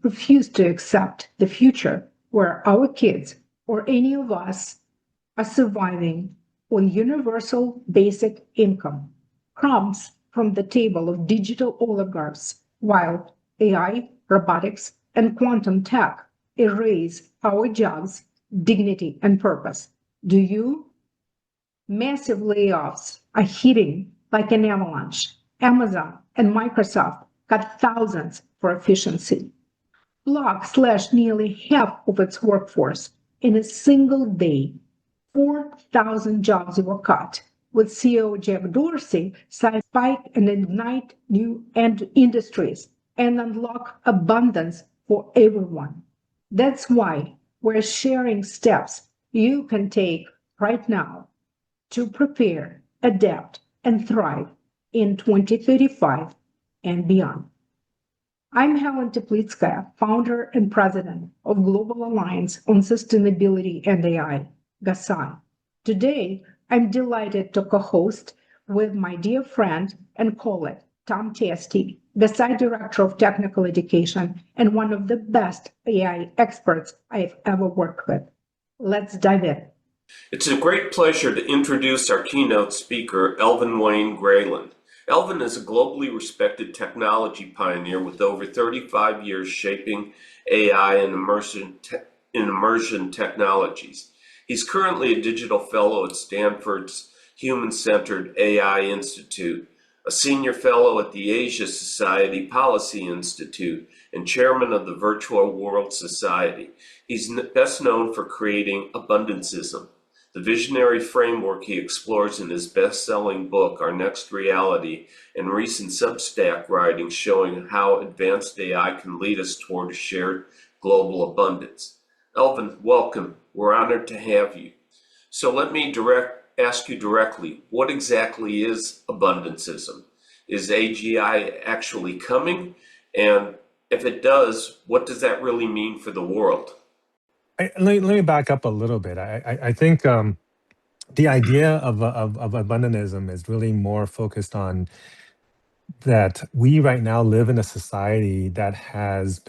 refuse to accept the future where our kids or any of us are surviving on universal basic income, crumbs from the table of digital oligarchs, while AI, robotics, and quantum tech erase our jobs, dignity, and purpose. Do you? Massive layoffs are hitting like an avalanche. Amazon and Microsoft cut thousands for efficiency. Block slashed nearly half of its workforce in a single day. 4,000 jobs were cut, with CEO Jeff Dorsey saying spike and ignite new industries and unlock abundance for everyone. That's why we're sharing steps you can take right now to prepare, adapt, and thrive in 2035 and beyond. I'm Helen Teplitskaia, founder and president of Global Alliance on Sustainability and AI, GASAI. Today, I'm delighted to co-host with my dear friend and colleague, Tom Testy, GASAI Director of Technical Education and one of the best AI experts I've ever worked with. Let's dive in. It's a great pleasure to introduce our keynote speaker, Alvin Wayne Graylin. Alvin is a globally respected technology pioneer with over 35 years shaping AI and immersion technologies. He's currently a digital fellow at Stanford's Human-Centered AI Institute, a senior fellow at the Asia Society Policy Institute, and chairman of the Virtual World Society. He's best known for creating abundancism, the visionary framework he explores in his best-selling book, Our Next Reality, and recent Substack writings showing how advanced AI can lead us toward a shared global abundance. Alvin, welcome. We're honored to have you. So let me ask you directly, what exactly is abundancism? Is AGI actually coming? And if it does, what does that really mean for the world? Let me back up a little bit. I think the idea of abundantism is really more focused on that we right now live in a society that has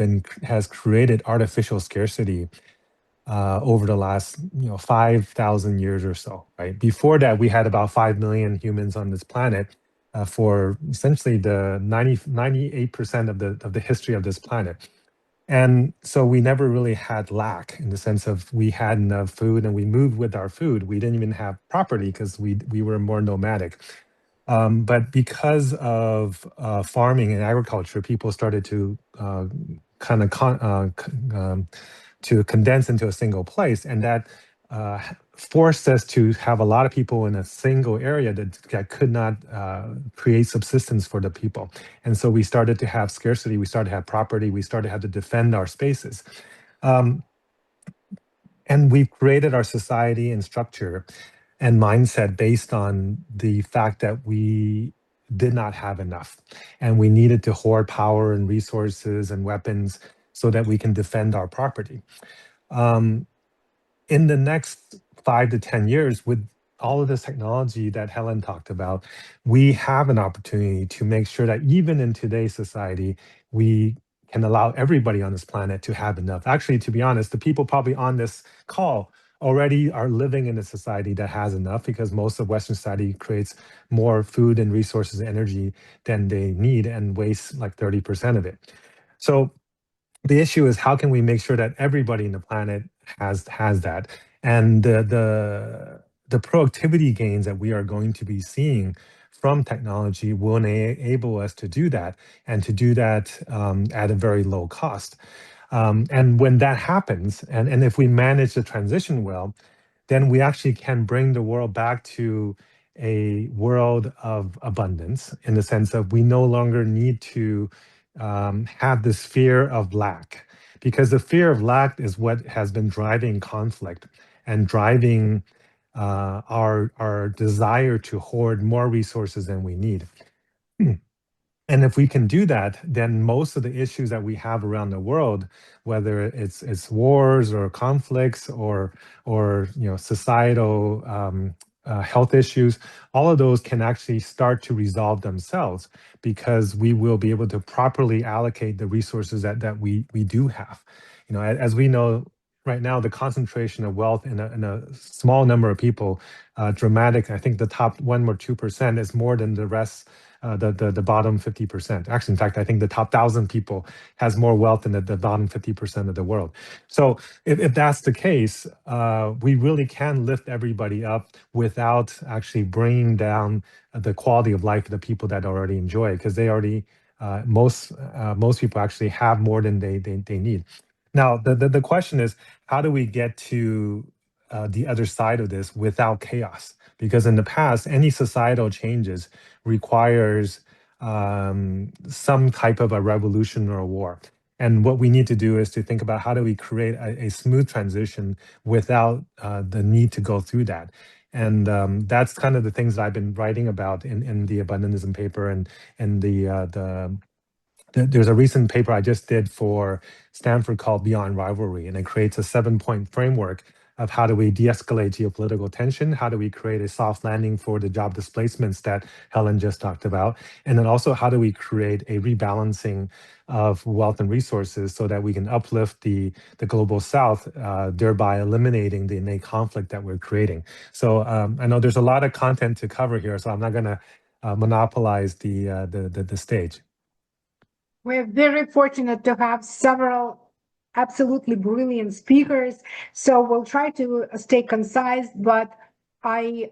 created artificial scarcity over the last 5,000 years or so. Right before that, we had about 5 million humans on this planet for essentially the 98% of the history of this planet. And so we never really had lack in the sense of we had enough food and we moved with our food. We didn't even have property because we were more nomadic. But because of farming and agriculture, people started to to condense into a single place, and that forced us to have a lot of people in a single area that could not create subsistence for the people. And so we started to have scarcity, we started to have property, we started to have to defend our spaces. And we've created our society and structure and mindset based on the fact that we did not have enough. And we needed to hoard power and resources and weapons so that we can defend our property. In the next 5 to 10 years, with all of this technology that Helen talked about, we have an opportunity to make sure that even in today's society, we can allow everybody on this planet to have enough. Actually, to be honest, the people probably on this call already are living in a society that has enough because most of Western society creates more food and resources and energy than they need and wastes like 30% of it. So the issue is how can we make sure that everybody in the planet has that, and the productivity gains that we are going to be seeing from technology will enable us to do that, and to do that at a very low cost. And when that happens, and if we manage the transition well, then we actually can bring the world back to a world of abundance in the sense of we no longer need to have this fear of lack, because the fear of lack is what has been driving conflict and driving our desire to hoard more resources than we need. And if we can do that, then most of the issues that we have around the world, whether it's wars or conflicts or societal health issues, all of those can actually start to resolve themselves because we will be able to properly allocate the resources that we do have. As we know right now, the concentration of wealth in a small number of people, dramatic. I think the top 1 or 2% is more than the rest, the bottom 50%. Actually, in fact, I think the top 1,000 people has more wealth than the bottom 50% of the world. So if that's the case, we really can lift everybody up without actually bringing down the quality of life of the people that already enjoy it, because they already, most people actually have more than they need. Now, the question is, how do we get to the other side of this without chaos? Because in the past, any societal changes requires some type of a revolution or a war. And what we need to do is to think about how do we create a smooth transition without the need to go through that. And that's kind of the things that I've been writing about in the abundantism paper and there's a recent paper I just did for Stanford called Beyond Rivalry, and it creates a 7-point framework of how do we de-escalate geopolitical tension, how do we create a soft landing for the job displacements that Helen just talked about, and then also how do we create a rebalancing of wealth and resources so that we can uplift the global south, thereby eliminating the innate conflict that we're creating. So I know there's a lot of content to cover here, so I'm not going to monopolize the stage. We're very fortunate to have several absolutely brilliant speakers, so we'll try to stay concise, but I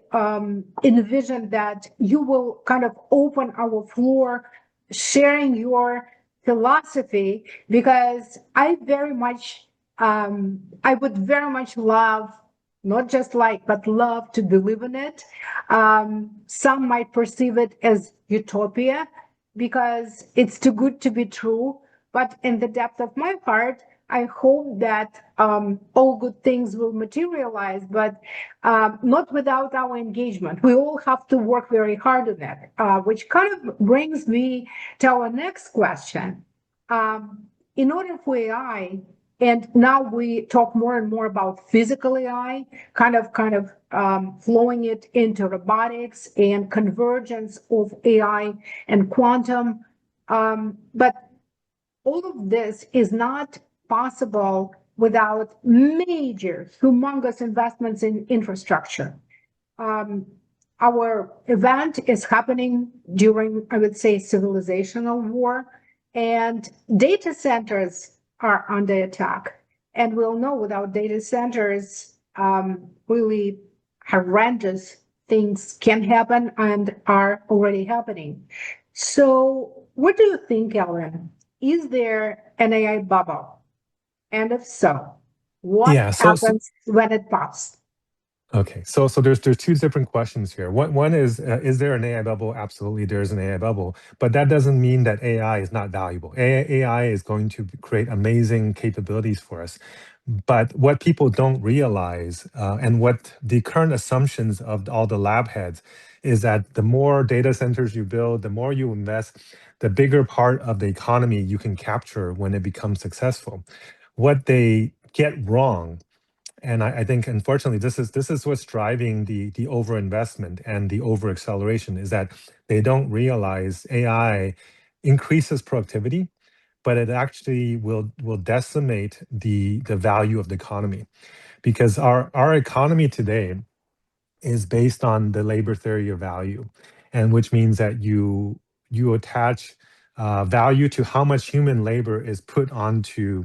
envision that you will kind of open our floor, sharing your philosophy, because I would very much love, not just like, but love to believe in it. Some might perceive it as utopia, because it's too good to be true. But in the depth of my heart, I hope that all good things will materialize, but not without our engagement. We all have to work very hard on that, which kind of brings me to our next question. In order for AI, and now we talk more and more about physical AI, kind of flowing it into robotics and convergence of AI and quantum. But all of this is not possible without major, humongous investments in infrastructure. Our event is happening during, I would say, civilizational war, and data centers are under attack. And we'll know without data centers, really horrendous things can happen and are already happening. So what do you think, Ellen? Is there an AI bubble? And if so, what happens when it pops? Okay, so there's two different questions here. One is there an AI bubble? Absolutely, there's an AI bubble, but that doesn't mean that AI is not valuable. AI is going to create amazing capabilities for us. But what people don't realize, and what the current assumptions of all the lab heads, is that the more data centers you build, the more you invest, the bigger part of the economy you can capture when it becomes successful. What they get wrong, and I think, unfortunately, this is what's driving the overinvestment and the overacceleration, is that they don't realize AI increases productivity, but it actually will decimate the value of the economy, because our economy today is based on the labor theory of value, and which means that you attach value to how much human labor is put onto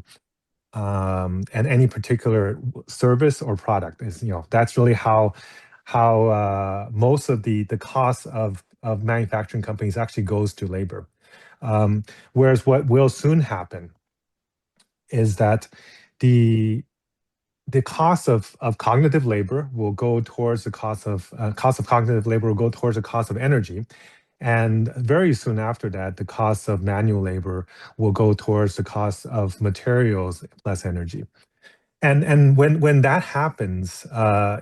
and any particular service or product. Is that's really how most of the cost of manufacturing companies actually goes to labor. Whereas what will soon happen is that the cost of cognitive labor will go towards the cost of cognitive labor will go towards the cost of energy. And very soon after that, the cost of manual labor will go towards the cost of materials plus energy. And when that happens,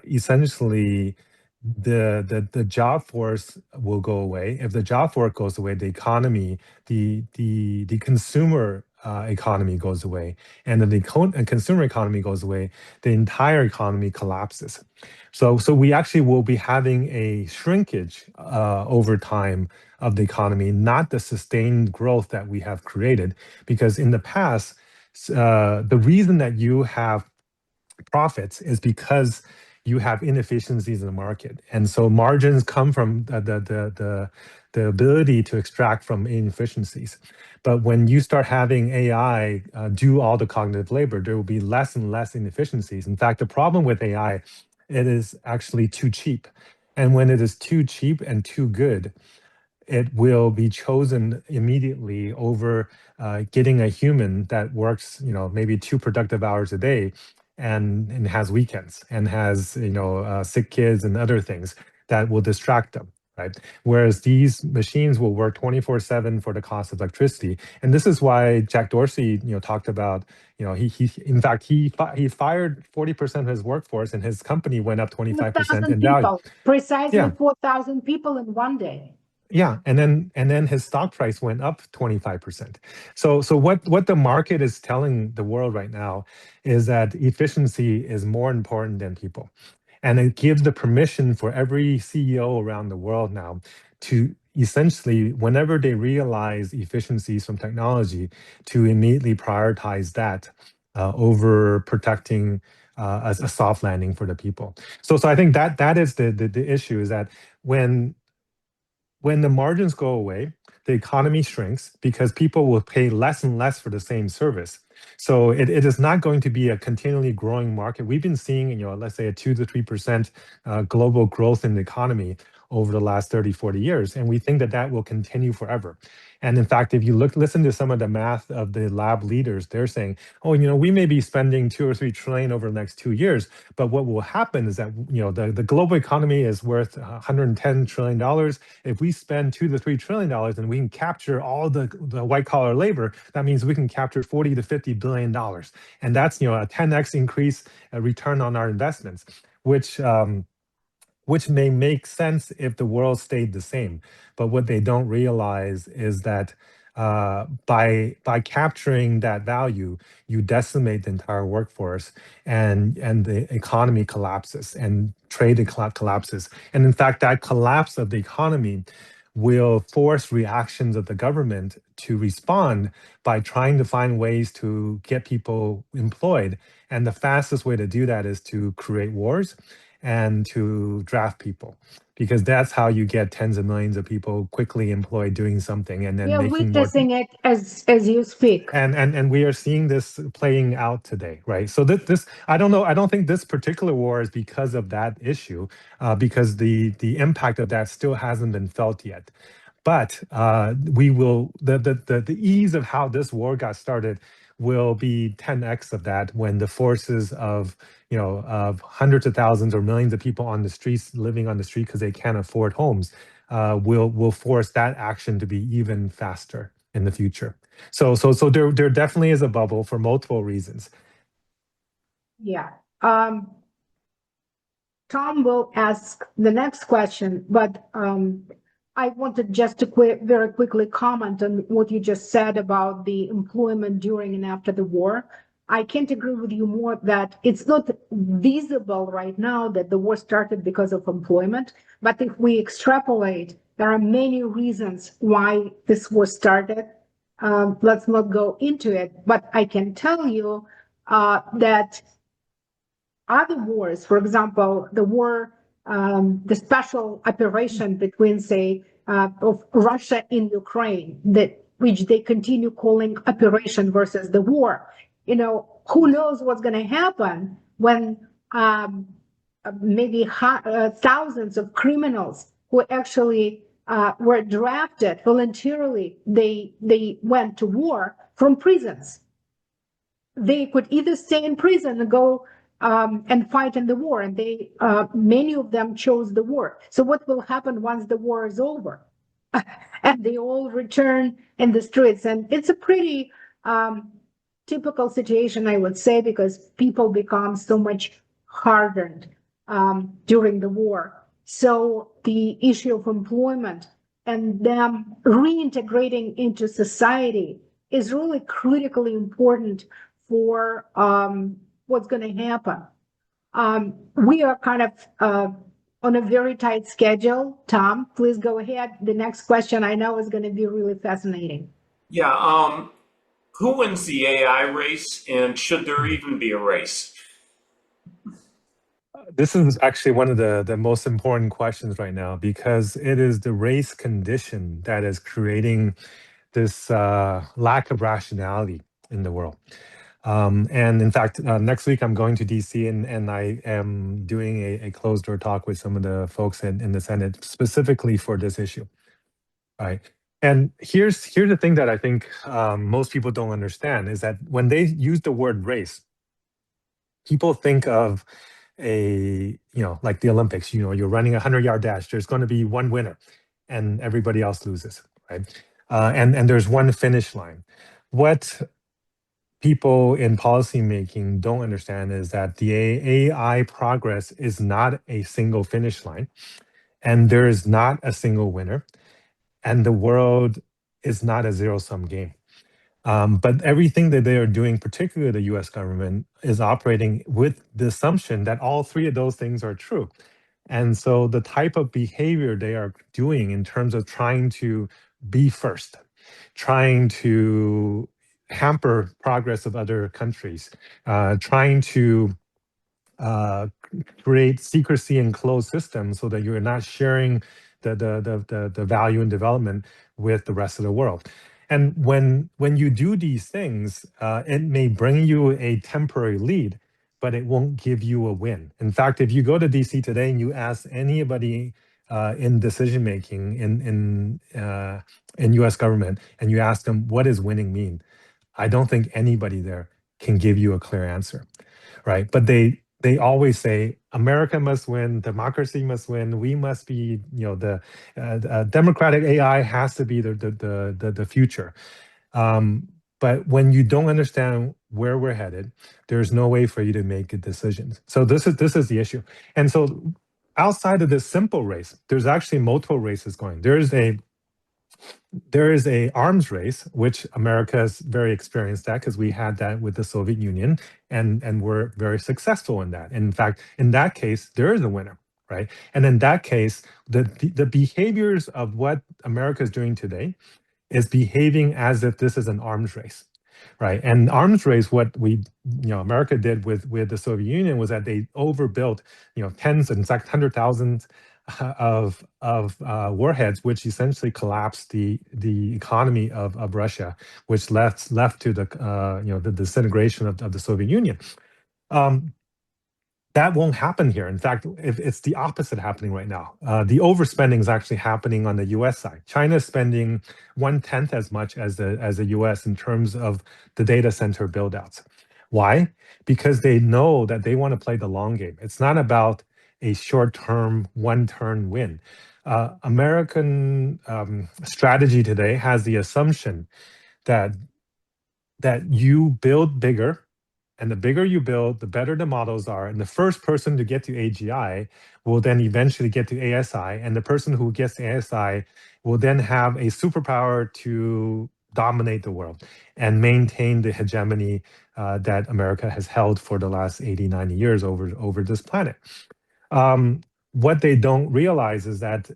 essentially the job force will go away. If the job force goes away, the economy, the consumer economy goes away, and if the consumer economy goes away, the entire economy collapses. So we actually will be having a shrinkage over time of the economy, not the sustained growth that we have created. Because in the past, the reason that you have profits is because you have inefficiencies in the market, and so margins come from the ability to extract from inefficiencies. But when you start having AI do all the cognitive labor, there will be less and less inefficiencies. In fact, the problem with AI, it is actually too cheap, and when it is too cheap and too good, it will be chosen immediately over getting a human that works, maybe 2 productive hours a day, and has weekends and has, sick kids and other things that will distract them, right? Whereas these machines will work 24/7 for the cost of electricity, and this is why Jack Dorsey, talked about, he in fact he fired 40% of his workforce, and his company went up 25% 4,000 in value. people, precisely Yeah. 4,000 people in one day. Yeah, and then his stock price went up 25%. So what the market is telling the world right now is that efficiency is more important than people. And it gives the permission for every CEO around the world now to essentially, whenever they realize efficiencies from technology, to immediately prioritize that over protecting a soft landing for the people. So I think that is the issue, is that when the margins go away, the economy shrinks because people will pay less and less for the same service. So it is not going to be a continually growing market. We've been seeing, let's say a 2 to 3% global growth in the economy over the last 30, 40 years. And we think that that will continue forever. And in fact, if you listen to some of the math of the lab leaders, they're saying, oh, we may be spending 2 or 3 trillion over the next 2 years, but what will happen is that, the global economy is worth $110 trillion. If we spend 2 to 3 trillion dollars and we can capture all the white collar labor, that means we can capture 40 to 50 billion dollars. And that's, a 10x increase return on our investments, which may make sense if the world stayed the same. But what they don't realize is that by capturing that value, you decimate the entire workforce, and the economy collapses, and trade collapses. And in fact, that collapse of the economy will force reactions of the government to respond by trying to find ways to get people employed. And the fastest way to do that is to create wars and to draft people, because that's how you get tens of millions of people quickly employed doing something, and then We are making more. witnessing it as you speak. And we are seeing this playing out today, right? So this I don't know. I don't think this particular war is because of that issue, because the impact of that still hasn't been felt yet. But we will, the ease of how this war got started will be 10x of that, when the forces of of hundreds of thousands or millions of people on the streets, living on the street because they can't afford homes, will force that action to be even faster in the future. So there definitely is a bubble for multiple reasons. Yeah. Tom will ask the next question, but I wanted just to very quickly comment on what you just said about the employment during and after the war. I can't agree with you more that it's not visible right now that the war started because of employment. But if we extrapolate, there are many reasons why this war started. Let's not go into it, but I can tell you that other wars, for example, the war, the special operation between, say, of Russia in Ukraine, which they continue calling operation versus the war. Who knows what's going to happen when maybe thousands of criminals who actually were drafted voluntarily, they went to war from prisons. They could either stay in prison and go and fight in the war, and many of them chose the war. So what will happen once the war is over? And they all return in the streets, and it's a pretty typical situation, I would say, because people become so much hardened during the war. So the issue of employment and them reintegrating into society is really critically important for what's going to happen. We are kind of on a very tight schedule. Tom, please go ahead. The next question I know is going to be really fascinating. Yeah, who wins the AI race, and should there Mhm. even be a race? This is actually one of the most important questions right now, because it is the race condition that is creating this lack of rationality in the world. And in fact, next week I'm going to DC, and I am doing a closed door talk with some of the folks in the Senate specifically for this issue. Right. And here's the thing that I think most people don't understand is that when they use the word race, people think of like the Olympics. You're running a 100-yard dash. There's going to be one winner, and everybody else loses, right? And there's one finish line. What people in policymaking don't understand is that the AI progress is not a single finish line, and there is not a single winner, and the world is not a zero-sum game. But everything that they are doing, particularly the US government, is operating with the assumption that all three of those things are true. And so the type of behavior they are doing in terms of trying to be first, trying to hamper progress of other countries, trying to uh, create secrecy and closed systems so that you're not sharing the value and development with the rest of the world. And when you do these things, it may bring you a temporary lead, but it won't give you a win. In fact, if you go to DC today and you ask anybody in decision making in U.S. government, and you ask them what does winning mean, I don't think anybody there can give you a clear answer, right? But they always say America must win, democracy must win, we must be, the democratic AI has to be the future. But when you don't understand where we're headed, there's no way for you to make good decisions. So this is the issue. And so outside of this simple race, there's actually multiple races going. There is a arms race, which America is very experienced at, because we had that with the Soviet Union, and we're very successful in that. In fact, in that case, there is a winner, right? And in that case, the behaviors of what America is doing today is behaving as if this is an arms race, right? And arms race, what America did with the Soviet Union was that they overbuilt, tens and in fact 100,000 of warheads, which essentially collapsed the economy of Russia, which left to the disintegration of the Soviet Union. That won't happen here. In fact, if it's the opposite happening right now. The overspending is actually happening on the U.S. side. China is spending 1/10 as much as the U.S. in terms of the data center buildouts. Why? Because they know that they want to play the long game. It's not about a short-term, one-turn win. American strategy today has the assumption that you build bigger, and the bigger you build, the better the models are. And the first person to get to AGI will then eventually get to ASI. And the person who gets to ASI will then have a superpower to dominate the world and maintain the hegemony that America has held for the last 80, 90 years over this planet. What they don't realize is that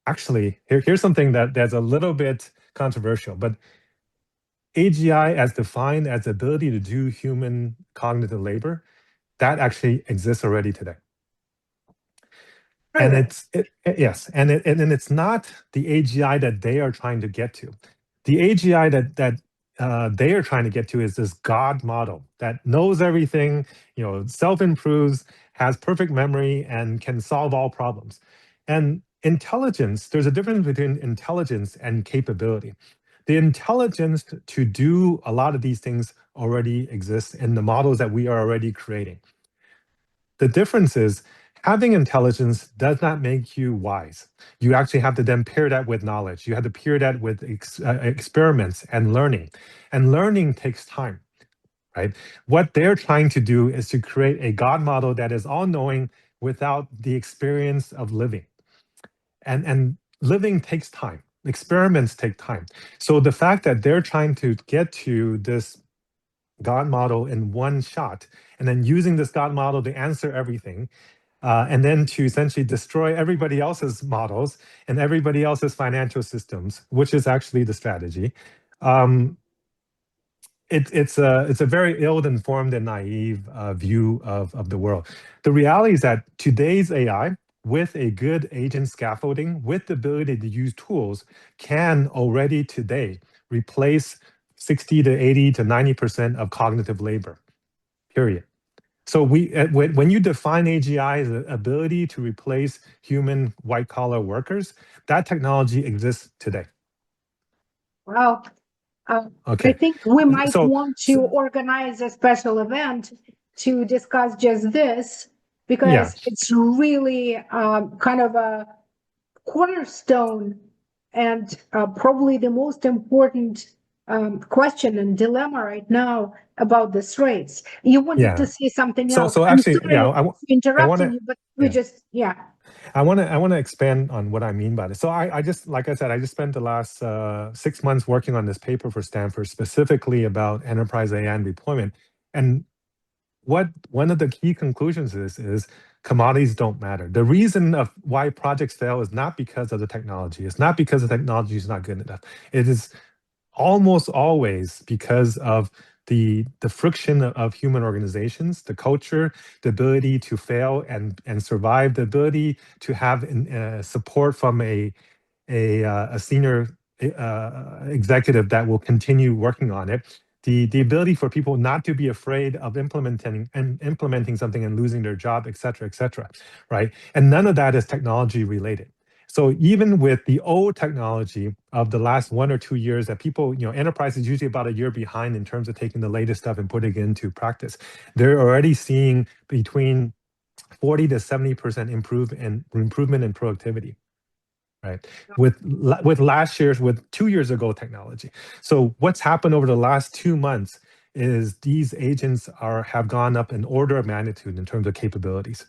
actually, here's something that's a little bit controversial, but AGI, as defined as the ability to do human cognitive labor, that actually exists already today. And yes, and it's not the AGI that they are trying to get to. The AGI that they are trying to get to is this God model that knows everything, self-improves, has perfect memory, and can solve all problems. And intelligence, there's a difference between intelligence and capability. The intelligence to do a lot of these things already exists in the models that we are already creating. The difference is having intelligence does not make you wise. You actually have to then pair that with knowledge. You have to pair that with experiments and learning. And learning takes time, right? What they're trying to do is to create a God model that is all-knowing without the experience of living. And living takes time. experiments take time. So the fact that they're trying to get to this God model in one shot, and then using this God model to answer everything, and then to essentially destroy everybody else's models and everybody else's financial systems, which is actually the strategy. It's a very ill-informed and naive view of the world. The reality is that today's AI, with a good agent scaffolding, with the ability to use tools, can already today replace 60 to 80 to 90% of cognitive labor, period. So when you define AGI as the ability to replace human white-collar workers, that technology exists today. Well, I Okay. think we might So, want to organize a special event to discuss just this, because yeah. it's really kind of a cornerstone and probably the most important question and dilemma right now about this race. You wanted to Yeah. say something So, else. so I'm actually, sorry yeah, for I want interrupting to, you, but we yeah, just, yeah. I want to expand on what I mean by this. So I just, like I said, I just spent the last 6 months working on this paper for Stanford, specifically about enterprise AI and deployment. And what one of the key conclusions is commodities don't matter. The reason of why projects fail is not because of the technology. It's not because the technology is not good enough. It is almost always because of the friction of human organizations, the culture, the ability to fail and survive, the ability to have support from a senior executive that will continue working on it. The ability for people not to be afraid of implementing something and losing their job, et cetera, right? And none of that is technology related. So even with the old technology of the last 1 or 2 years that people, enterprise is usually about a year behind in terms of taking the latest stuff and putting it into practice. They're already seeing between 40 to 70% improvement in productivity, right? With 2 years ago technology. So what's happened over the last 2 months is these agents have gone up an order of magnitude in terms of capabilities,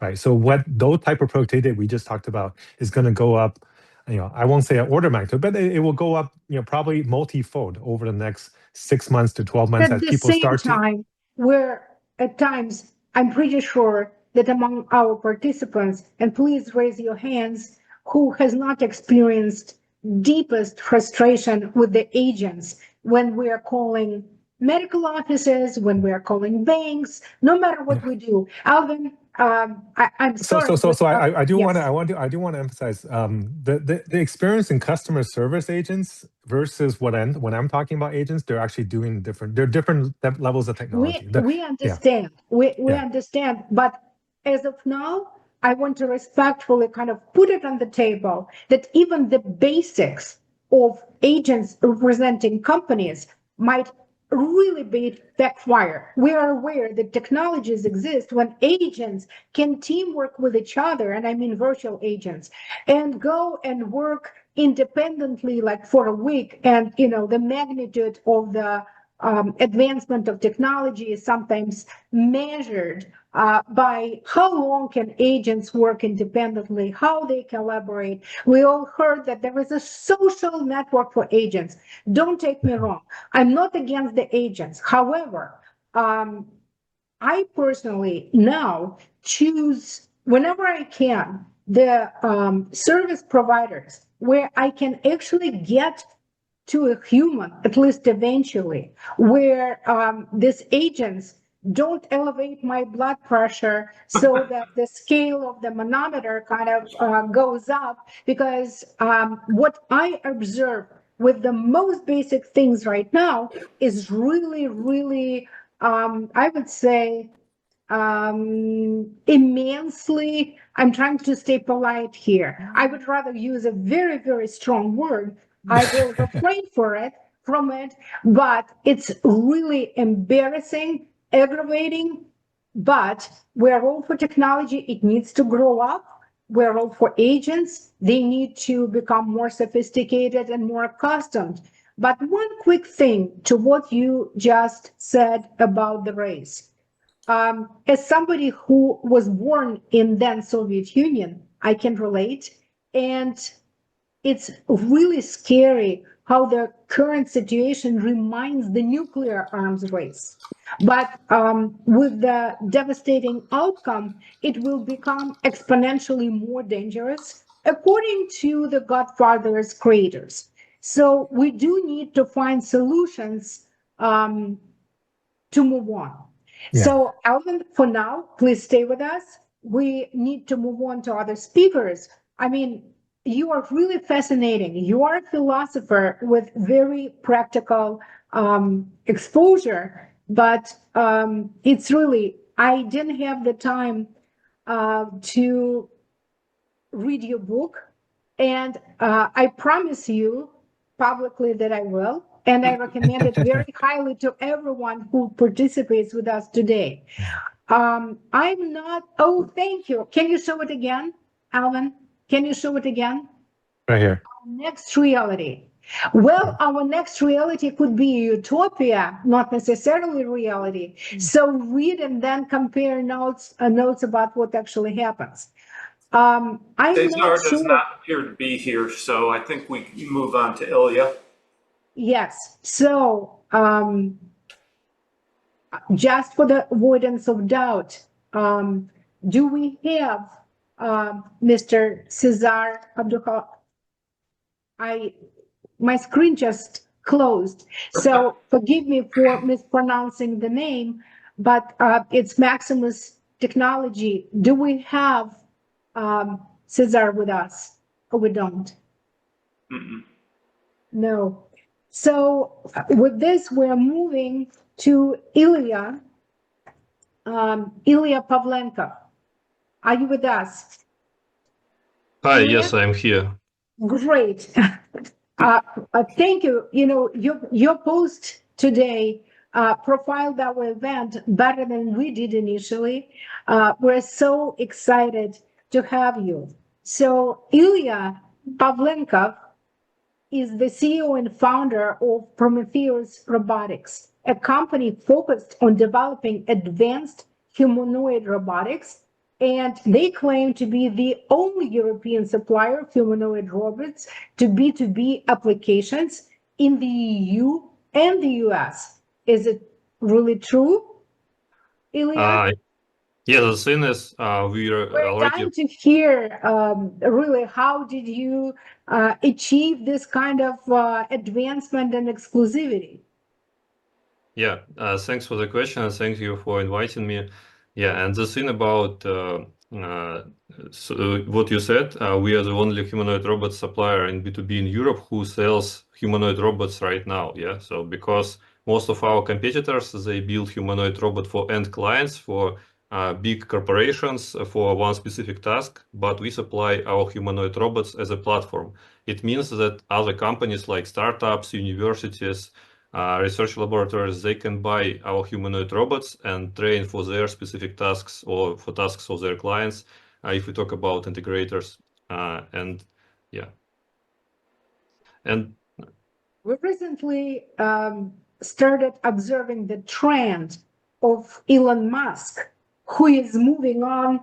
right? So what those type of productivity that we just talked about is going to go up, I won't say an order of magnitude, but it will go up, probably multi-fold over the next 6 months to 12 months At as the people same start to, time, where at times I'm pretty sure that among our participants, and please raise your hands, who has not experienced deepest frustration with the agents when we are calling medical offices, when we are calling banks, no matter what we do. Alvin, I'm sorry, but I do want to yes. I do want to emphasize the experience in customer service agents versus when I'm talking about agents, they're actually doing different. They're different levels of technology. We Yeah, understand. We yeah, understand. But as of now, I want to respectfully kind of put it on the table that even the basics of agents representing companies might really be backfire. We are aware that technologies exist when agents can teamwork with each other, and I mean virtual agents, and go and work independently like for a week. And the magnitude of the advancement of technology is sometimes measured by how long can agents work independently, how they collaborate. We all heard that there is a social network for agents. Don't take me wrong. I'm not against the agents. However, I personally now choose, whenever I can, the service providers where I can actually get to a human, at least eventually, where these agents don't elevate my blood pressure so that the scale of the manometer kind of goes up. Because what I observe with the most basic things right now is really, really, I would say, immensely, I'm trying to stay polite here. I would rather use a very, very strong word. I will refrain from it, but it's really embarrassing, aggravating. But we're all for technology. It needs to grow up. We're all for agents. They need to become more sophisticated and more accustomed. But one quick thing to what you just said about the race. As somebody who was born in then Soviet Union, I can relate. And it's really scary how the current situation reminds the nuclear arms race. But with the devastating outcome, it will become exponentially more dangerous, according to the Godfather's creators. So we do need to find solutions to move on. Yeah. So, Alvin, for now, please stay with us. We need to move on to other speakers. I mean, you are really fascinating. You are a philosopher with very practical exposure, but it's really, I didn't have the time to read your book, and I promise you publicly that I will. And I recommend it very highly to everyone who participates with us today. I'm not, oh, thank you. Can you show it again, Alvin? Can you show it again? Right here. Next reality. Well, our next reality could be utopia, not necessarily reality. So read and then compare notes about what actually happens. I'm not Cesar does sure. not appear to be here, so I think we can move on to Ilya. Yes. So just for the avoidance of doubt, do we have Mr. Cesar Abdul? My screen just closed, so forgive me for mispronouncing the name, but it's Maximus Technology. Do we have Cesar with us, or we don't? Mm-mm. No. So with this, we're moving to Ilya Pavlenkov. Are you with us? Hi, Ilya? yes, I'm here. Great. Thank you. You know, your post today profiled our event better than we did initially. We're so excited to have you. So Ilya Pavlenkov is the CEO and founder of Prometheus Robotics, a company focused on developing advanced humanoid robotics. And they claim to be the only European supplier of humanoid robots to B2B applications in the EU and the US. Is it really true, Ilya? Yeah, the thing is, we're We're already, dying to hear, really, how did you achieve this kind of advancement and exclusivity? yeah, thanks for the question and thank you for inviting me. Yeah, and the thing about what you said, we are the only humanoid robot supplier in B2B in Europe who sells humanoid robots right now. Yeah, so because most of our competitors, they build humanoid robot for end clients, for big corporations for one specific task, but we supply our humanoid robots as a platform. It means that other companies like startups, universities, research laboratories, they can buy our humanoid robots and train for their specific tasks or for tasks of their clients, if we talk about integrators. And yeah. And We recently started observing the trend of Elon Musk, who is moving on,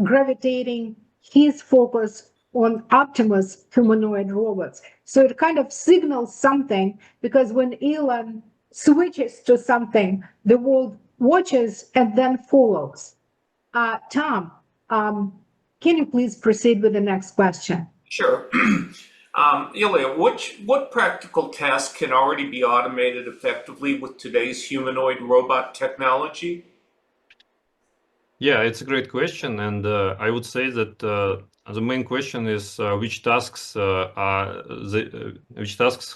gravitating his focus on Optimus humanoid robots. So it kind of signals something, because when Elon switches to something, the world watches and then follows. Tom, can you please proceed with the next question? Sure. Ilya, what practical tasks can already be automated effectively with today's humanoid robot technology? yeah, it's a great question, and I would say that the main question is which tasks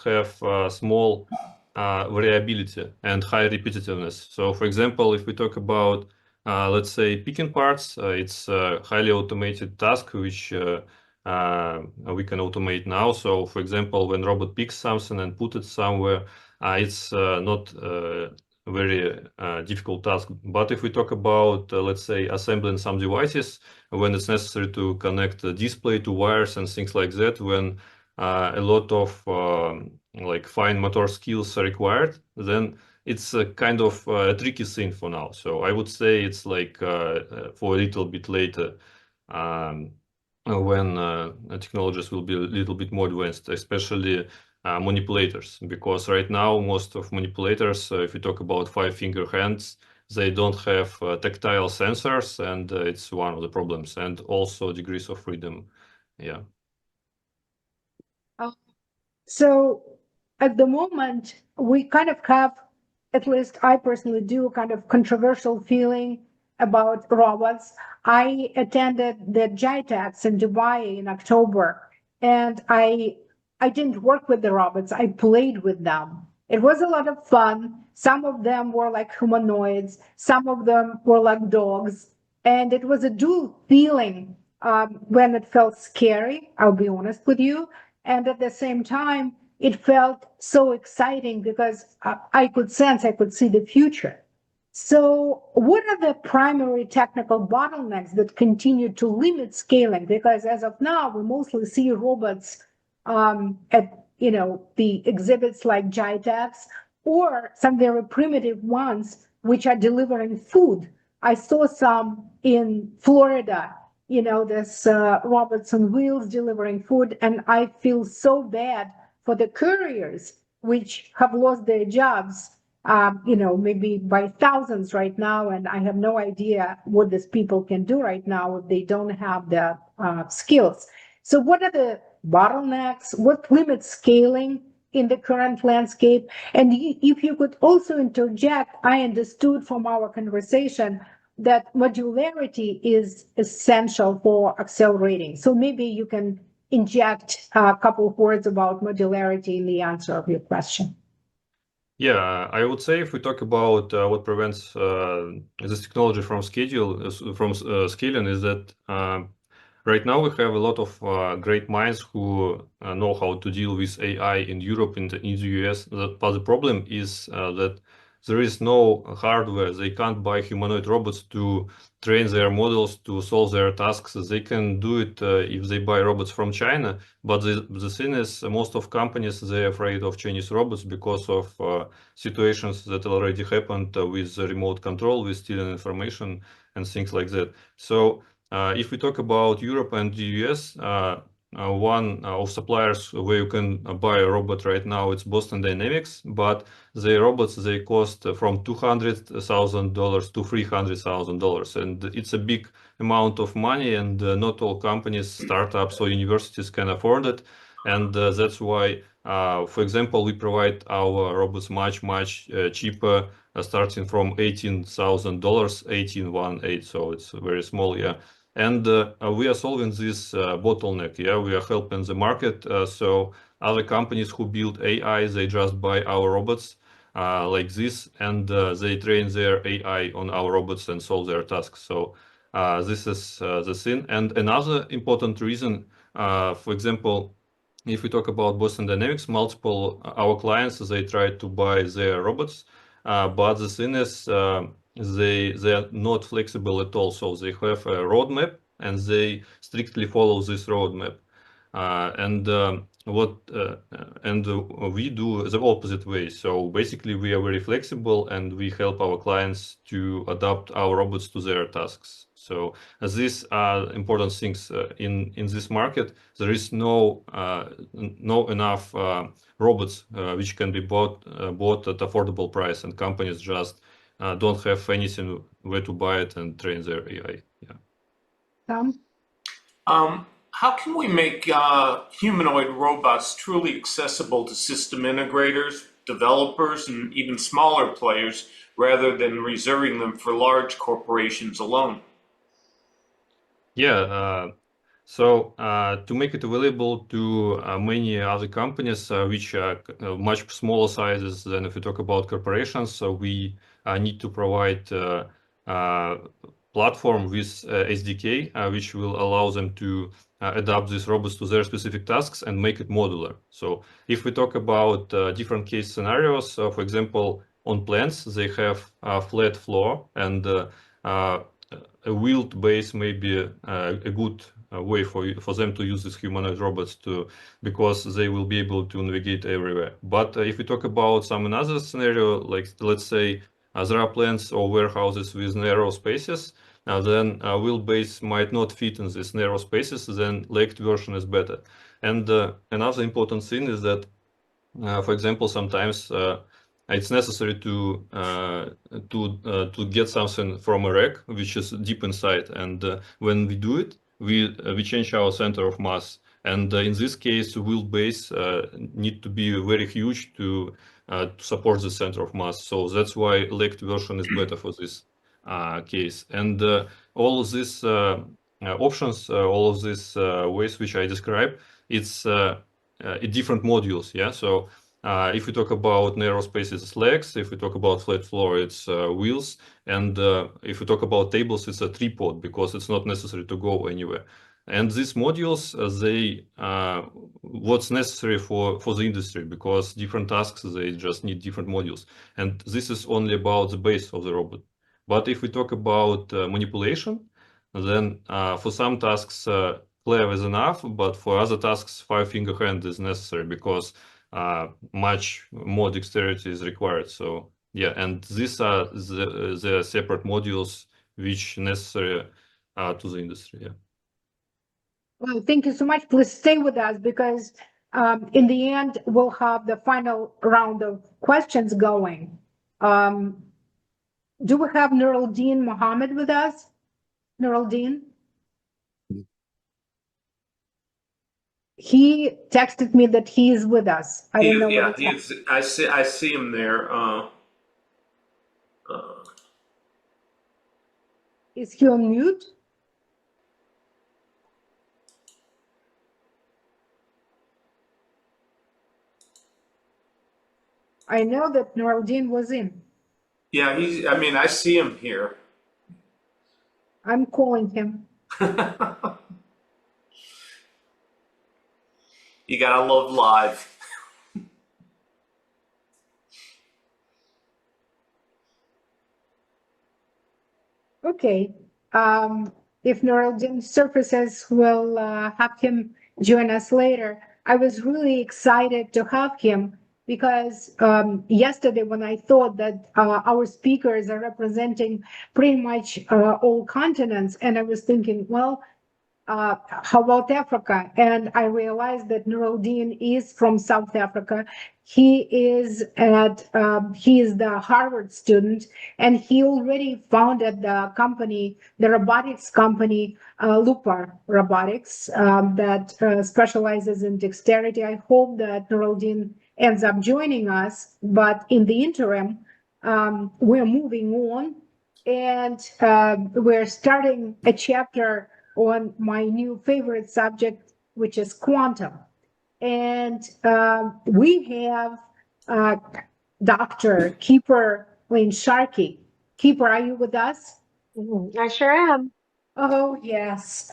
have small variability and high repetitiveness. So, for example, if we talk about let's say picking parts, it's a highly automated task which we can automate now. So, for example, when robot picks something and put it somewhere, it's not very difficult task. But if we talk about, let's say, assembling some devices, when it's necessary to connect a display to wires and things like that, when a lot of like fine motor skills are required, then it's a kind of a tricky thing for now. So I would say it's like for a little bit later. when technologies will be a little bit more advanced, especially manipulators, because right now most of manipulators, if you talk about five-finger hands, they don't have tactile sensors, and it's one of the problems, and also degrees of freedom. Yeah. So at the moment, we kind of have, at least I personally do, kind of controversial feeling about robots. I attended the GITEX in Dubai in October, and I didn't work with the robots. I played with them. It was a lot of fun. Some of them were like humanoids. Some of them were like dogs. And it was a dual feeling when it felt scary, I'll be honest with you. And at the same time, it felt so exciting because I could sense, I could see the future. So, what are the primary technical bottlenecks that continue to limit scaling? Because as of now, we mostly see robots at the exhibits like GITEX or some very primitive ones which are delivering food. I saw some in Florida, this robots on wheels delivering food, and I feel so bad for the couriers which have lost their jobs, maybe by thousands right now, and I have no idea what these people can do right now if they don't have the skills. So what are the bottlenecks? What limits scaling in the current landscape? And if you could also interject, I understood from our conversation that modularity is essential for accelerating. So maybe you can inject a couple of words about modularity in the answer of your question. Yeah, I would say if we talk about what prevents this technology from scaling is that right now we have a lot of great minds who know how to deal with AI in Europe and in the US. But the problem is that there is no hardware. They can't buy humanoid robots to train their models to solve their tasks. They can do it if they buy robots from China. But the thing is, most of companies, they're afraid of Chinese robots because of situations that already happened with remote control, with stealing information and things like that. So if we talk about Europe and the US, one of suppliers where you can buy a robot right now, it's Boston Dynamics, but the robots, they cost from $200,000 to $300,000, and it's a big amount of money, and not all companies, startups or universities can afford it, and that's why, for example, we provide our robots much cheaper, starting from $18,000, 1818, so it's very small, yeah. And we are solving this bottleneck. Yeah, we are helping the market. So other companies who build AI, they just buy our robots like this, and they train their AI on our robots and solve their tasks. So this is the thing. And another important reason, for example, if we talk about Boston Dynamics, multiple our clients, they try to buy their robots, but the thing is, they are not flexible at all. So they have a roadmap and they strictly follow this roadmap. We do the opposite way. So basically, we are very flexible and we help our clients to adapt our robots to their tasks. So these are important things in this market. There is no enough robots which can be bought at affordable price, and companies just don't have anything where to buy it and train their AI. Yeah. How can we make humanoid robots truly accessible to system integrators, developers, and even smaller players rather than reserving them for large corporations alone? Yeah, so to make it available to many other companies which are much smaller sizes than if we talk about corporations, so we need to provide platform with SDK which will allow them to adapt these robots to their specific tasks and make it modular. So if we talk about different case scenarios, for example, on plants, they have a flat floor, and a wheeled base may be a good way for them to use these humanoid robots because they will be able to navigate everywhere. But if we talk about some another scenario, like let's say there are plants or warehouses with narrow spaces, then wheelbase might not fit in these narrow spaces, then legged version is better. And another important thing is that, for example, sometimes it's necessary to get something from a rack which is deep inside, and when we do it, we change our center of mass. And in this case, wheelbase need to be very huge to support the center of mass. So that's why legged version is better for this case. And all of these options, all of these ways which I described, it's different modules. Yeah. So if we talk about narrow spaces, it's legs. If we talk about flat floor, it's wheels. And if we talk about tables, it's a tripod, because it's not necessary to go anywhere. And these modules, they what's necessary for the industry, because different tasks, they just need different modules. And this is only about the base of the robot. But if we talk about manipulation, then for some tasks, clever is enough, but for other tasks, five-finger hand is necessary, because much more dexterity is required. So yeah, and these are the separate modules which necessary to the industry. Yeah. Well, thank you so much. Please stay with us, because in the end, we'll have the final round of questions going. Do we have Nureldin Mohammed with us? Nureldin? He texted me that he is with us. I don't know. Yeah, I see him there. Is he on mute? I know that Nureldin was in. Yeah, I see him here. I'm calling him. You gotta love live. Okay. If Nureldin surfaces, we'll have him join us later. I was really excited to have him, because yesterday, when I thought that our speakers are representing pretty much all continents, and I was thinking, well, how about Africa? And I realized that Nureldin is from South Africa. He is the Harvard student, and he already founded the company, the robotics company, Lupa Robotics, that specializes in dexterity. I hope that Nureldin ends up joining us, but in the interim, we're moving on, and we're starting a chapter on my new favorite subject, which is quantum. And we have Dr. Keeper Lynn Sharkey. Keeper, are you with us? I sure am. Oh, yes.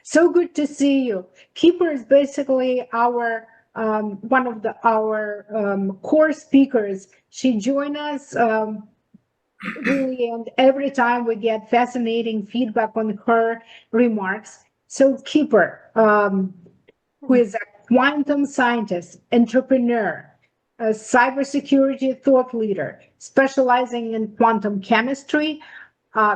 So good to see you. Keeper is basically our one of our core speakers. She joined us really, and every time we get fascinating feedback on her remarks. So Keeper, who is a quantum scientist, entrepreneur, a cybersecurity thought leader, specializing in quantum chemistry,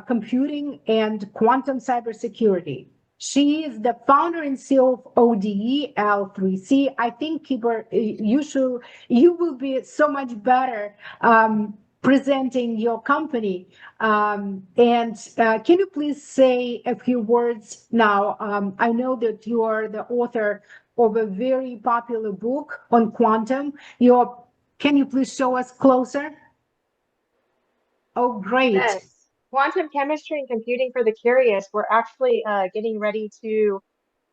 computing, and quantum cybersecurity. She is the founder and CEO of ODEL3C. I think, Keeper, you will be so much better presenting your company. And can you please say a few words now? I know that you are the author of a very popular book on quantum. Can you please show us closer? Oh, great. Yes. Quantum Chemistry and Computing for the Curious. We're actually getting ready to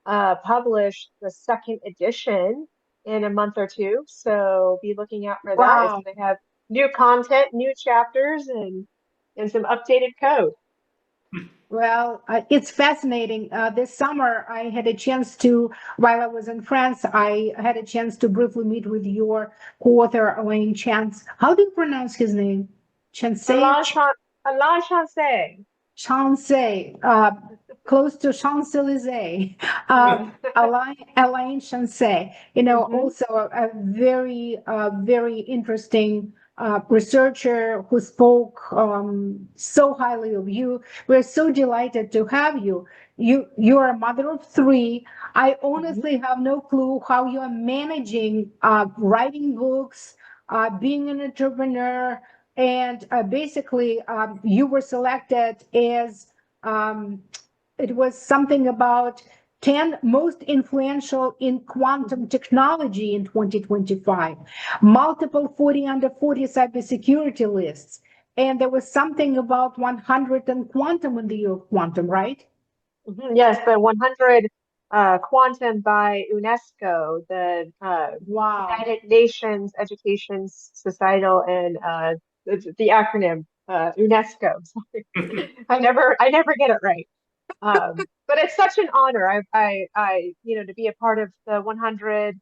publish the second edition in a month or two. So be looking out for that. Wow. It's going to have new content, new chapters, and some updated code. Well, it's fascinating. This summer, I had a chance to, while I was in France, I had a chance to briefly meet with your co-author, Alain Chance. How do you pronounce his name? Chance? Alain Chance. Chance, close to Champs-Élysées. Alain Chance, also a very, very interesting researcher who spoke so highly of you. We're so delighted to have you. You are a mother of three. I honestly have no clue how you are managing writing books, being an entrepreneur, and basically you were selected as it was something about 10 most influential in quantum technology in 2025, multiple 40 under 40 cybersecurity lists. And there was something about 100 and quantum in the year of quantum, right? Yes, the 100 quantum by UNESCO, the Wow. United Nations Education Societal, and the acronym UNESCO. Sorry. I never get it right. But it's such an honor. To be a part of the 100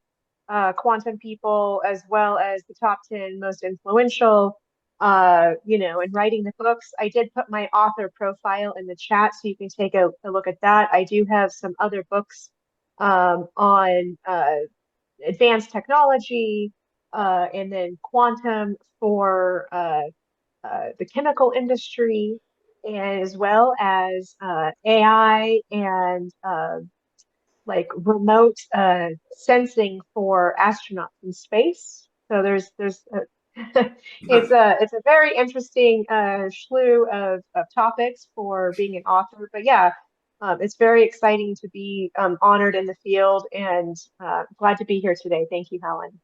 quantum people, as well as the top 10 most influential, and writing the books. I did put my author profile in the chat, so you can take a look at that. I do have some other books on advanced technology, and then quantum for the chemical industry, and as well as AI and like remote sensing for astronauts in space. So there's it's a very interesting slew of topics for being an author. But yeah, it's very exciting to be honored in the field, and glad to be here today. Thank you, Helen.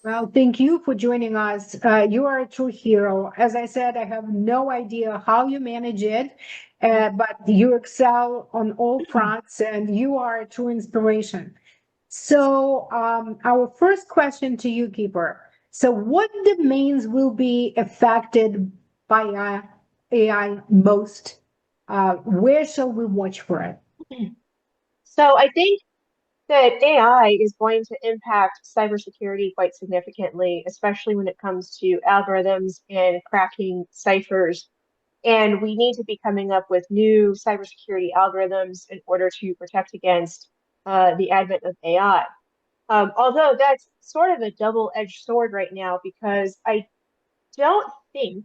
Well, thank you for joining us. You are a true hero. As I said, I have no idea how you manage it, but you excel on all fronts and you are a true inspiration. So, our first question to you, Keeper. So, what domains will be affected by AI most? Where shall we watch for it? So I think that AI is going to impact cybersecurity quite significantly, especially when it comes to algorithms and cracking ciphers. And we need to be coming up with new cybersecurity algorithms in order to protect against the advent of AI. Although that's sort of a double-edged sword right now, because I don't think,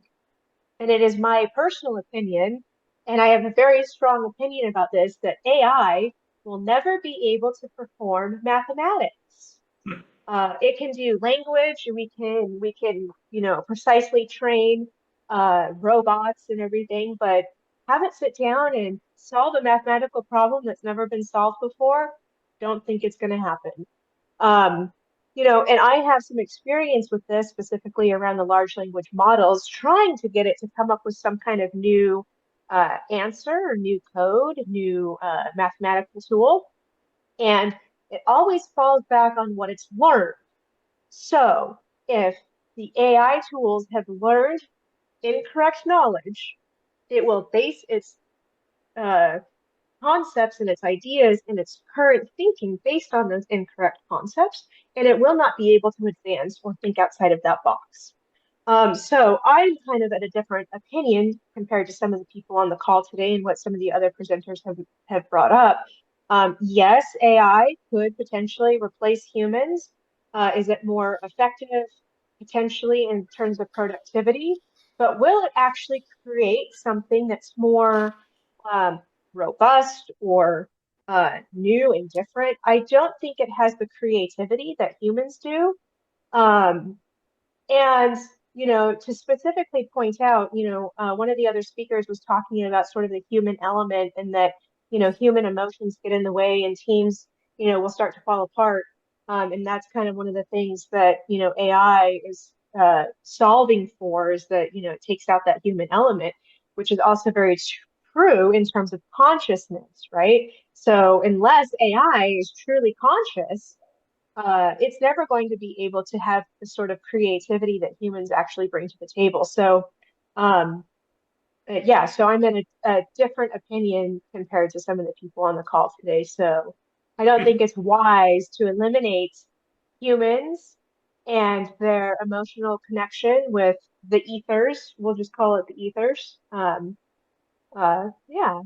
and it is my personal opinion, and I have a very strong opinion about this, that AI will never be able to perform mathematics. It can do language, and we can precisely train robots and everything, but have it sit down and solve a mathematical problem that's never been solved before. Don't think it's going to happen. Um, and I have some experience with this specifically around the large language models, trying to get it to come up with some kind of new answer or new code, new mathematical tool. And it always falls back on what it's learned. So if the AI tools have learned incorrect knowledge, it will base its concepts and its ideas and its current thinking based on those incorrect concepts, and it will not be able to advance or think outside of that box. So I'm kind of at a different opinion compared to some of the people on the call today and what some of the other presenters have brought up. Yes, AI could potentially replace humans. Is it more effective potentially in terms of productivity? But will it actually create something that's more robust or new and different? I don't think it has the creativity that humans do. And, to specifically point out, one of the other speakers was talking about sort of the human element, and that, human emotions get in the way and teams, will start to fall apart. And that's kind of one of the things that, AI is solving for, is that, it takes out that human element, which is also very true in terms of consciousness, right? So unless AI is truly conscious, it's never going to be able to have the sort of creativity that humans actually bring to the table. So, yeah, so I'm in a different opinion compared to some of the people on the call today. So I don't think it's wise to eliminate humans and their emotional connection with the ethers. We'll just call it the ethers. Yeah.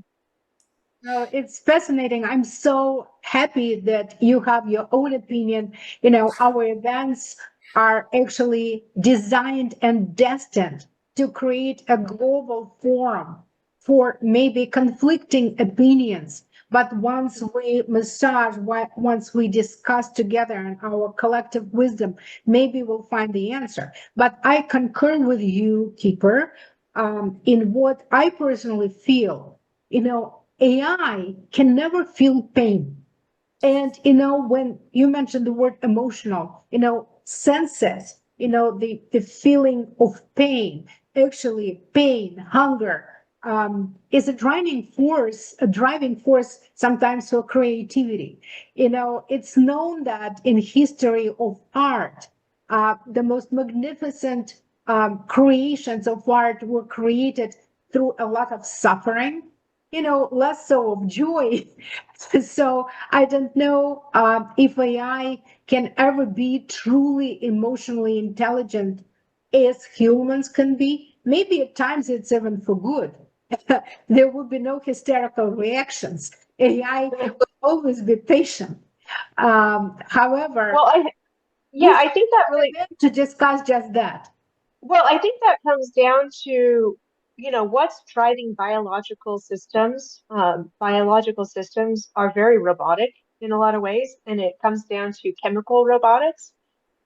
It's fascinating. I'm so happy that you have your own opinion. Our events are actually designed and destined to create a global forum for maybe conflicting opinions. But once we massage, once we discuss together in our collective wisdom, maybe we'll find the answer. But I concur with you, Keeper, in what I personally feel. AI can never feel pain. And, when you mentioned the word emotional, senses, the feeling of pain, actually pain, hunger, is a driving force sometimes for creativity. It's known that in history of art, the most magnificent creations of art were created through a lot of suffering, less so of joy. So I don't know if AI can ever be truly emotionally intelligent as humans can be. Maybe at times it's even for good. There will be no hysterical reactions. AI will always be patient. However, Well, I think that really, to discuss just that. well, I think that comes down to, what's driving biological systems. Biological systems are very robotic in a lot of ways, and it comes down to chemical robotics.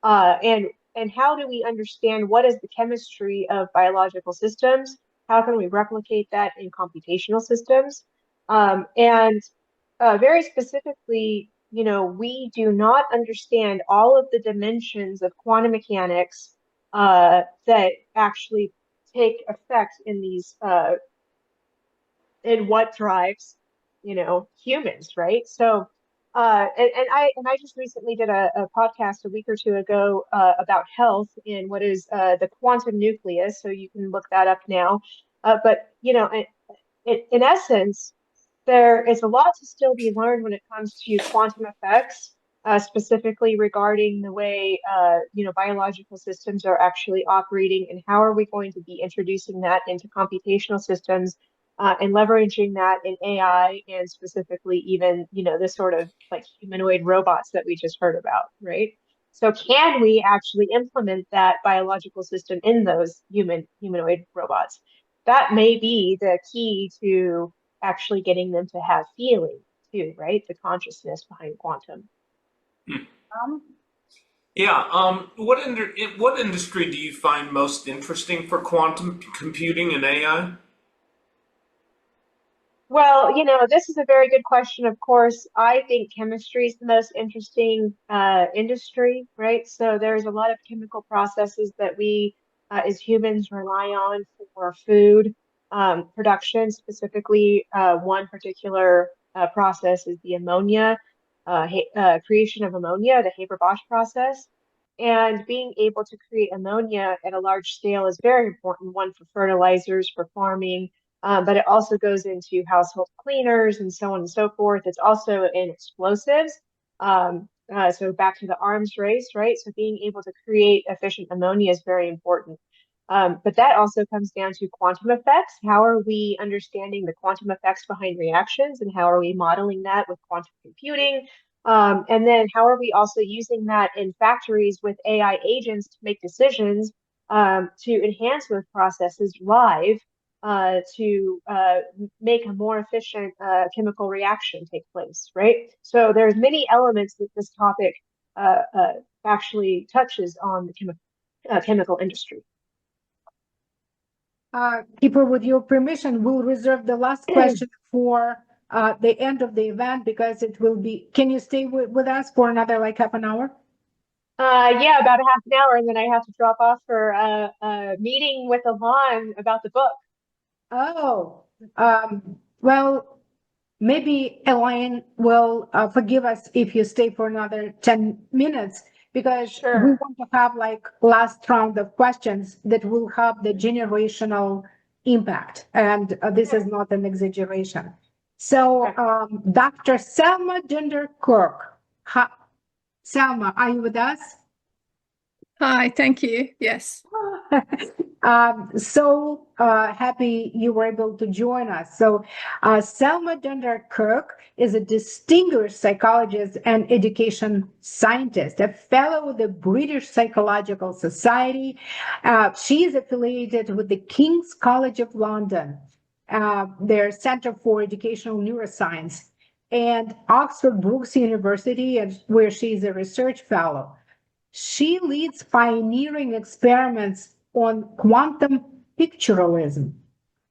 And how do we understand what is the chemistry of biological systems? How can we replicate that in computational systems? And very specifically, we do not understand all of the dimensions of quantum mechanics that actually take effect in these in what drives, humans, right? So, and I just recently did a podcast a week or two ago about health and what is the quantum nucleus. So you can look that up now. But in essence, there is a lot to still be learned when it comes to quantum effects, specifically regarding the way biological systems are actually operating, and how are we going to be introducing that into computational systems, and leveraging that in AI, and specifically even the sort of like humanoid robots that we just heard about, right? So can we actually implement that biological system in those humanoid robots? That may be the key to actually getting them to have feeling too, right? The consciousness behind quantum. Yeah, what industry do you find most interesting for quantum computing and AI? Well, this is a very good question. Of course, I think chemistry is the most interesting industry, right? So there's a lot of chemical processes that we as humans rely on for food production. Specifically, one particular process is the ammonia, creation of ammonia, the Haber-Bosch process. And being able to create ammonia at a large scale is very important, one for fertilizers, for farming, but it also goes into household cleaners and so on and so forth. It's also in explosives. So back to the arms race, right? So being able to create efficient ammonia is very important. But that also comes down to quantum effects. How are we understanding the quantum effects behind reactions, and how are we modeling that with quantum computing? And then how are we also using that in factories with AI agents to make decisions, to enhance those processes live, to make a more efficient chemical reaction take place, right? So there's many elements that this topic actually touches on the chemical industry. Keeper, with your permission, we'll reserve the last question for the end of the event, because it will be. Can you stay with us for another like half an hour? Yeah, about a half an hour, and then I have to drop off for a meeting with Alon about the book. Oh, well, maybe Elaine will forgive us if you stay for another 10 minutes, because Sure. we want to have like last round of questions that will have the generational impact. And this is not an exaggeration. So, Dr. Selma Dunder-Kirk. Selma, are you with us? Hi, thank you. Yes. So happy you were able to join us. So Selma Coecke is a distinguished psychologist and education scientist, a fellow of the British Psychological Society. She is affiliated with the King's College of London, their Center for Educational Neuroscience, and Oxford Brookes University, where she is a research fellow. She leads pioneering experiments on quantum pictorialism,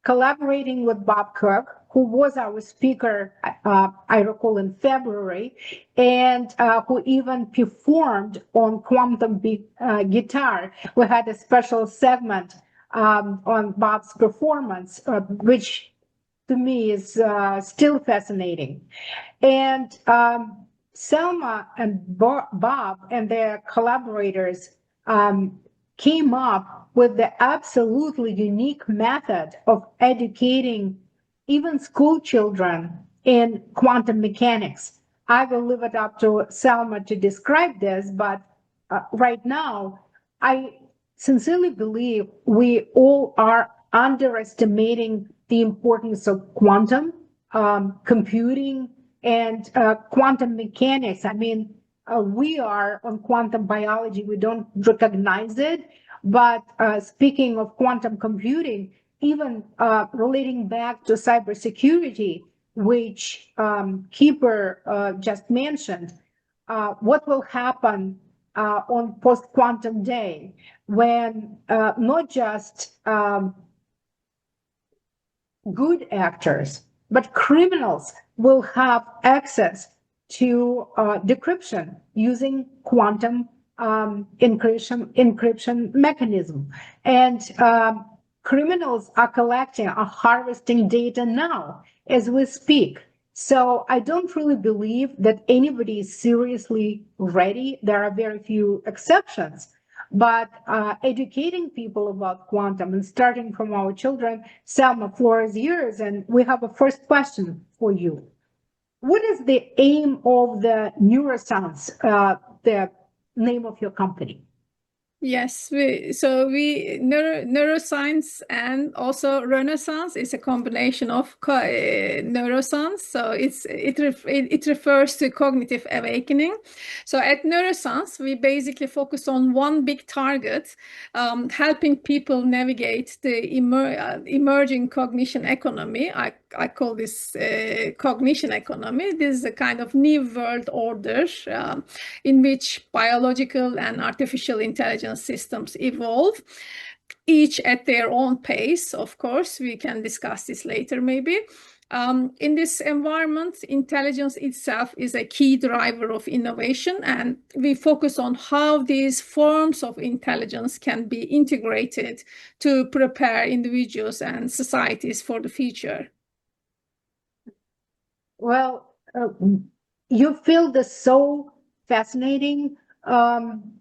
collaborating with Bob Cook, who was our speaker, I recall, in February, and who even performed on quantum guitar. We had a special segment on Bob's performance, which to me is still fascinating. And Selma and Bob and their collaborators came up with the absolutely unique method of educating even school children in quantum mechanics. I will leave it up to Selma to describe this, but right now, I sincerely believe we all are underestimating the importance of quantum computing and quantum mechanics. I mean, we are on quantum biology, we don't recognize it. But speaking of quantum computing, even relating back to cybersecurity, which Keeper just mentioned, what will happen on post-quantum day when not just good actors, but criminals will have access to decryption using quantum encryption mechanism. And criminals are collecting, are harvesting data now as we speak. So I don't really believe that anybody is seriously ready. There are very few exceptions. But educating people about quantum and starting from our children, Selma, floor is yours, and we have a first question for you. What is the aim of the Neuroscience, the name of your company? Yes, neuroscience and also Renaissance is a combination of neuroscience. So it refers to cognitive awakening. So at Neuroscience, we basically focus on one big target, helping people navigate the emerging cognition economy. I call this cognition economy. This is a kind of new world order in which biological and artificial intelligence systems evolve, each at their own pace. Of course, we can discuss this later maybe. In this environment, intelligence itself is a key driver of innovation, and we focus on how these forms of intelligence can be integrated to prepare individuals and societies for the future. Well, you feel this so fascinating.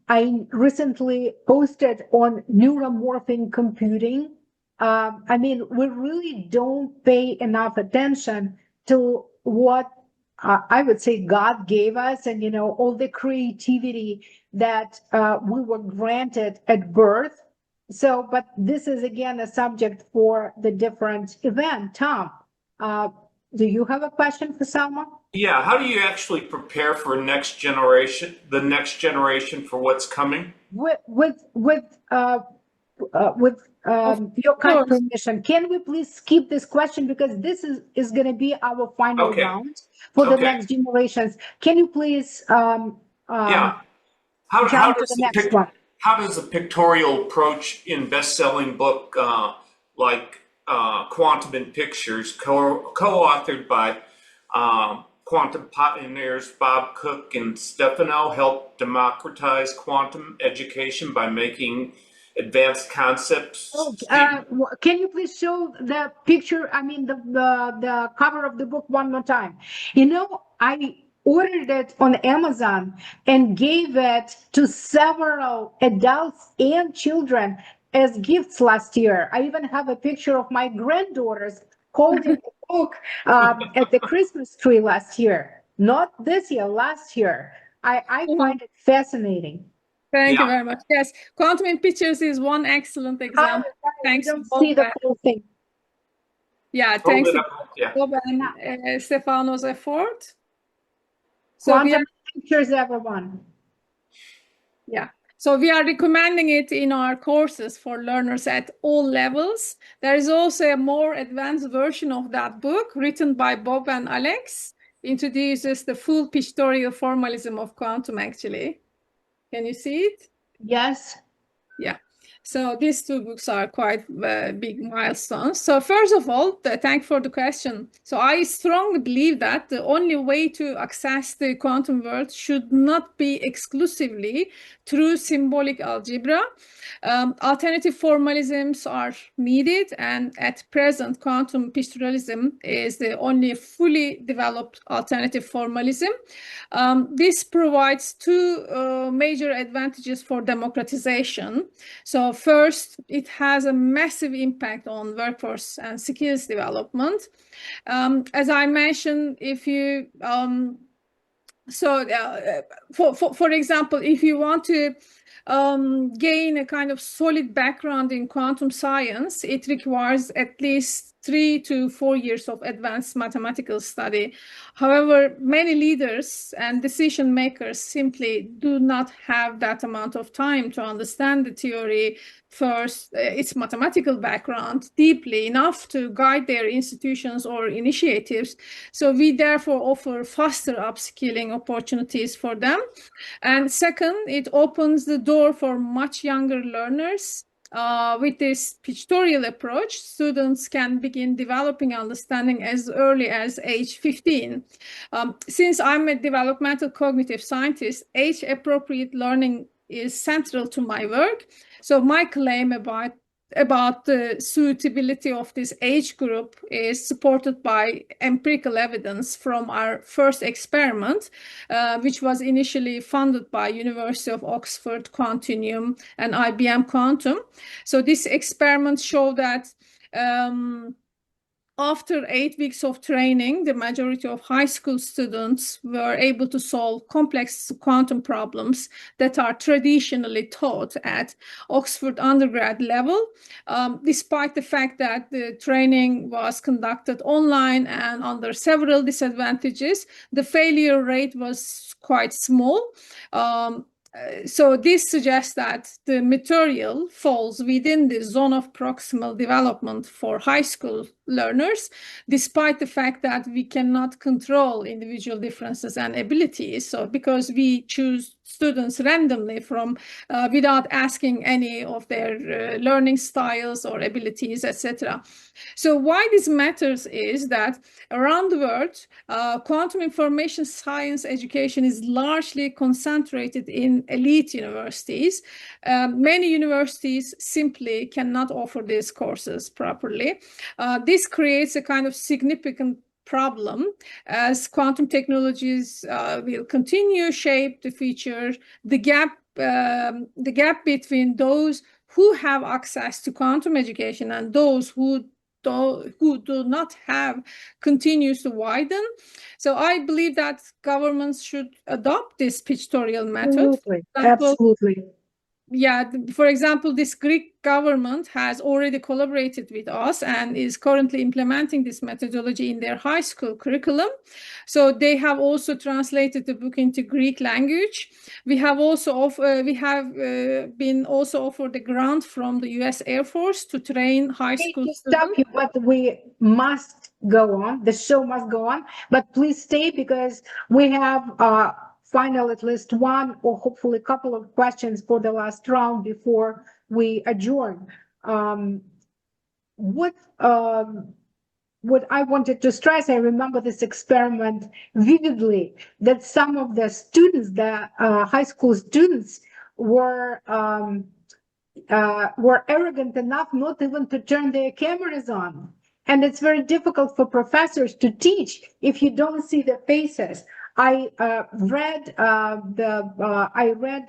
I recently posted on neuromorphing computing. I mean, we really don't pay enough attention to what I would say God gave us, and all the creativity that we were granted at birth. So, but this is again a subject for the different event. Tom, do you have a question for Selma? Yeah, how do you actually prepare for the next generation for what's coming? With your kind permission, can we please skip this question, because this is going to be our final round for the next generations. Can you please How jump to the next one? How does a pictorial approach in best-selling book like Quantum in Pictures, co-authored by quantum pioneers Bob Cook and Stefano, help democratize quantum education by making advanced concepts? Can you please show the picture? I mean, the cover of the book one more time. I ordered it on Amazon and gave it to several adults and children as gifts last year. I even have a picture of my granddaughters holding the book at the Christmas tree last year. Not this year, last year. I find it fascinating. Thank you Yeah, very much. Yes, quantum in pictures is one excellent example. Thanks, don't Bob. see the full thing. Yeah, hold thanks it to up. Yeah. Bob and Stefano's effort. So we are, Quantum pictures, everyone. yeah. So we are recommending it in our courses for learners at all levels. There is also a more advanced version of that book written by Bob and Alex. Introduces the full pictorial formalism of quantum, actually. Can you see it? Yes. Yeah. So these two books are quite big milestones. So first of all, thank for the question. So I strongly believe that the only way to access the quantum world should not be exclusively through symbolic algebra. Alternative formalisms are needed, and at present, quantum pictorialism is the only fully developed alternative formalism. This provides two major advantages for democratization. So first, it has a massive impact on workforce and skills development. As I mentioned, if you for example, if you want to gain a kind of solid background in quantum science, it requires at least 3 to 4 years of advanced mathematical study. However, many leaders and decision makers simply do not have that amount of time to understand the theory first, its mathematical background deeply enough to guide their institutions or initiatives. So we therefore offer faster upskilling opportunities for them. And second, it opens the door for much younger learners. With this pictorial approach, students can begin developing understanding as early as age 15. Since I'm a developmental cognitive scientist, age-appropriate learning is central to my work. So my claim about the suitability of this age group is supported by empirical evidence from our first experiment, which was initially funded by University of Oxford Quantinuum and IBM Quantum. So this experiment showed that after 8 weeks of training, the majority of high school students were able to solve complex quantum problems that are traditionally taught at Oxford undergrad level, despite the fact that the training was conducted online and under several disadvantages. The failure rate was quite small. So this suggests that the material falls within the zone of proximal development for high school learners, despite the fact that we cannot control individual differences and abilities. So because we choose students randomly from without asking any of their learning styles or abilities, etc. So why this matters is that around the world, quantum information science education is largely concentrated in elite universities. Many universities simply cannot offer these courses properly. This creates a kind of significant problem as quantum technologies will continue shape the future. The gap between those who have access to quantum education and those who do not have continues to widen. So I believe that governments should adopt this pictorial method. Absolutely. Yeah, for example, this Greek government has already collaborated with us and is currently implementing this methodology in their high school curriculum. So they have also translated the book into Greek language. We have also been also offered a grant from the U.S. Air Force to train high school students. Stop you, but we must go on. The show must go on, but please stay because we have final at least one or hopefully a couple of questions for the last round before we adjourn. What I wanted to stress, I remember this experiment vividly, that some of the students, the high school students, were arrogant enough not even to turn their cameras on. And it's very difficult for professors to teach if you don't see the faces. I read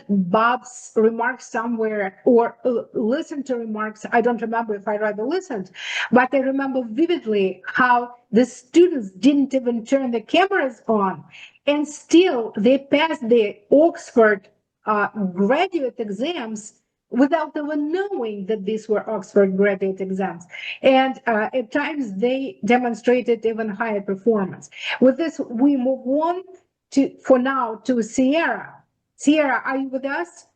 Bob's remarks somewhere or listened to remarks. I don't remember if I read or listened, but I remember vividly how the students didn't even turn the cameras on, and still they passed the Oxford graduate exams without even knowing that these were Oxford graduate exams. And at times they demonstrated even higher performance. With this, we move on for now to Cierra. Cierra, are you with us?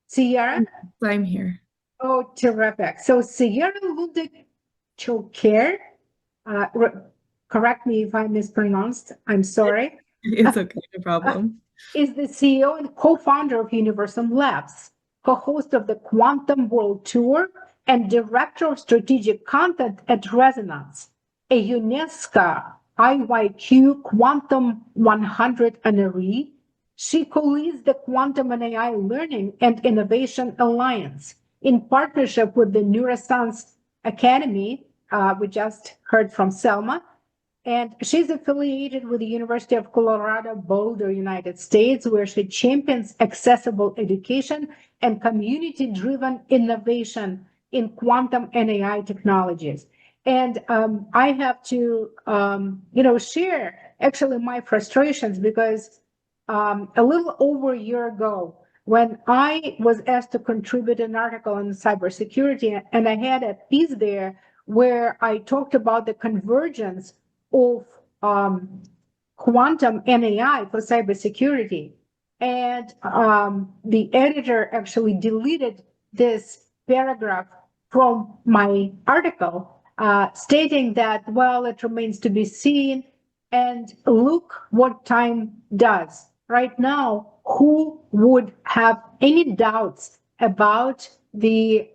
Cierra? I'm here. Oh, terrific. So Cierra Lunde, correct me if I mispronounced, I'm sorry. It's okay, no problem. Is the CEO and co-founder of Universum Labs, co-host of the Quantum World Tour, and director of strategic content at Resonance, a UNESCO IYQ Quantum 100 honoree. She co-leads the Quantum and AI Learning and Innovation Alliance in partnership with the Neuroscience Academy. We just heard from Selma. And she's affiliated with the University of Colorado Boulder, United States, where she champions accessible education and community-driven innovation in quantum and AI technologies. And I have to, share actually my frustrations because a little over a year ago, when I was asked to contribute an article on cybersecurity, and I had a piece there where I talked about the convergence of quantum and AI for cybersecurity. And the editor actually deleted this paragraph from my article, stating that, well, it remains to be seen. And look what time does. Right now, who would have any doubts about the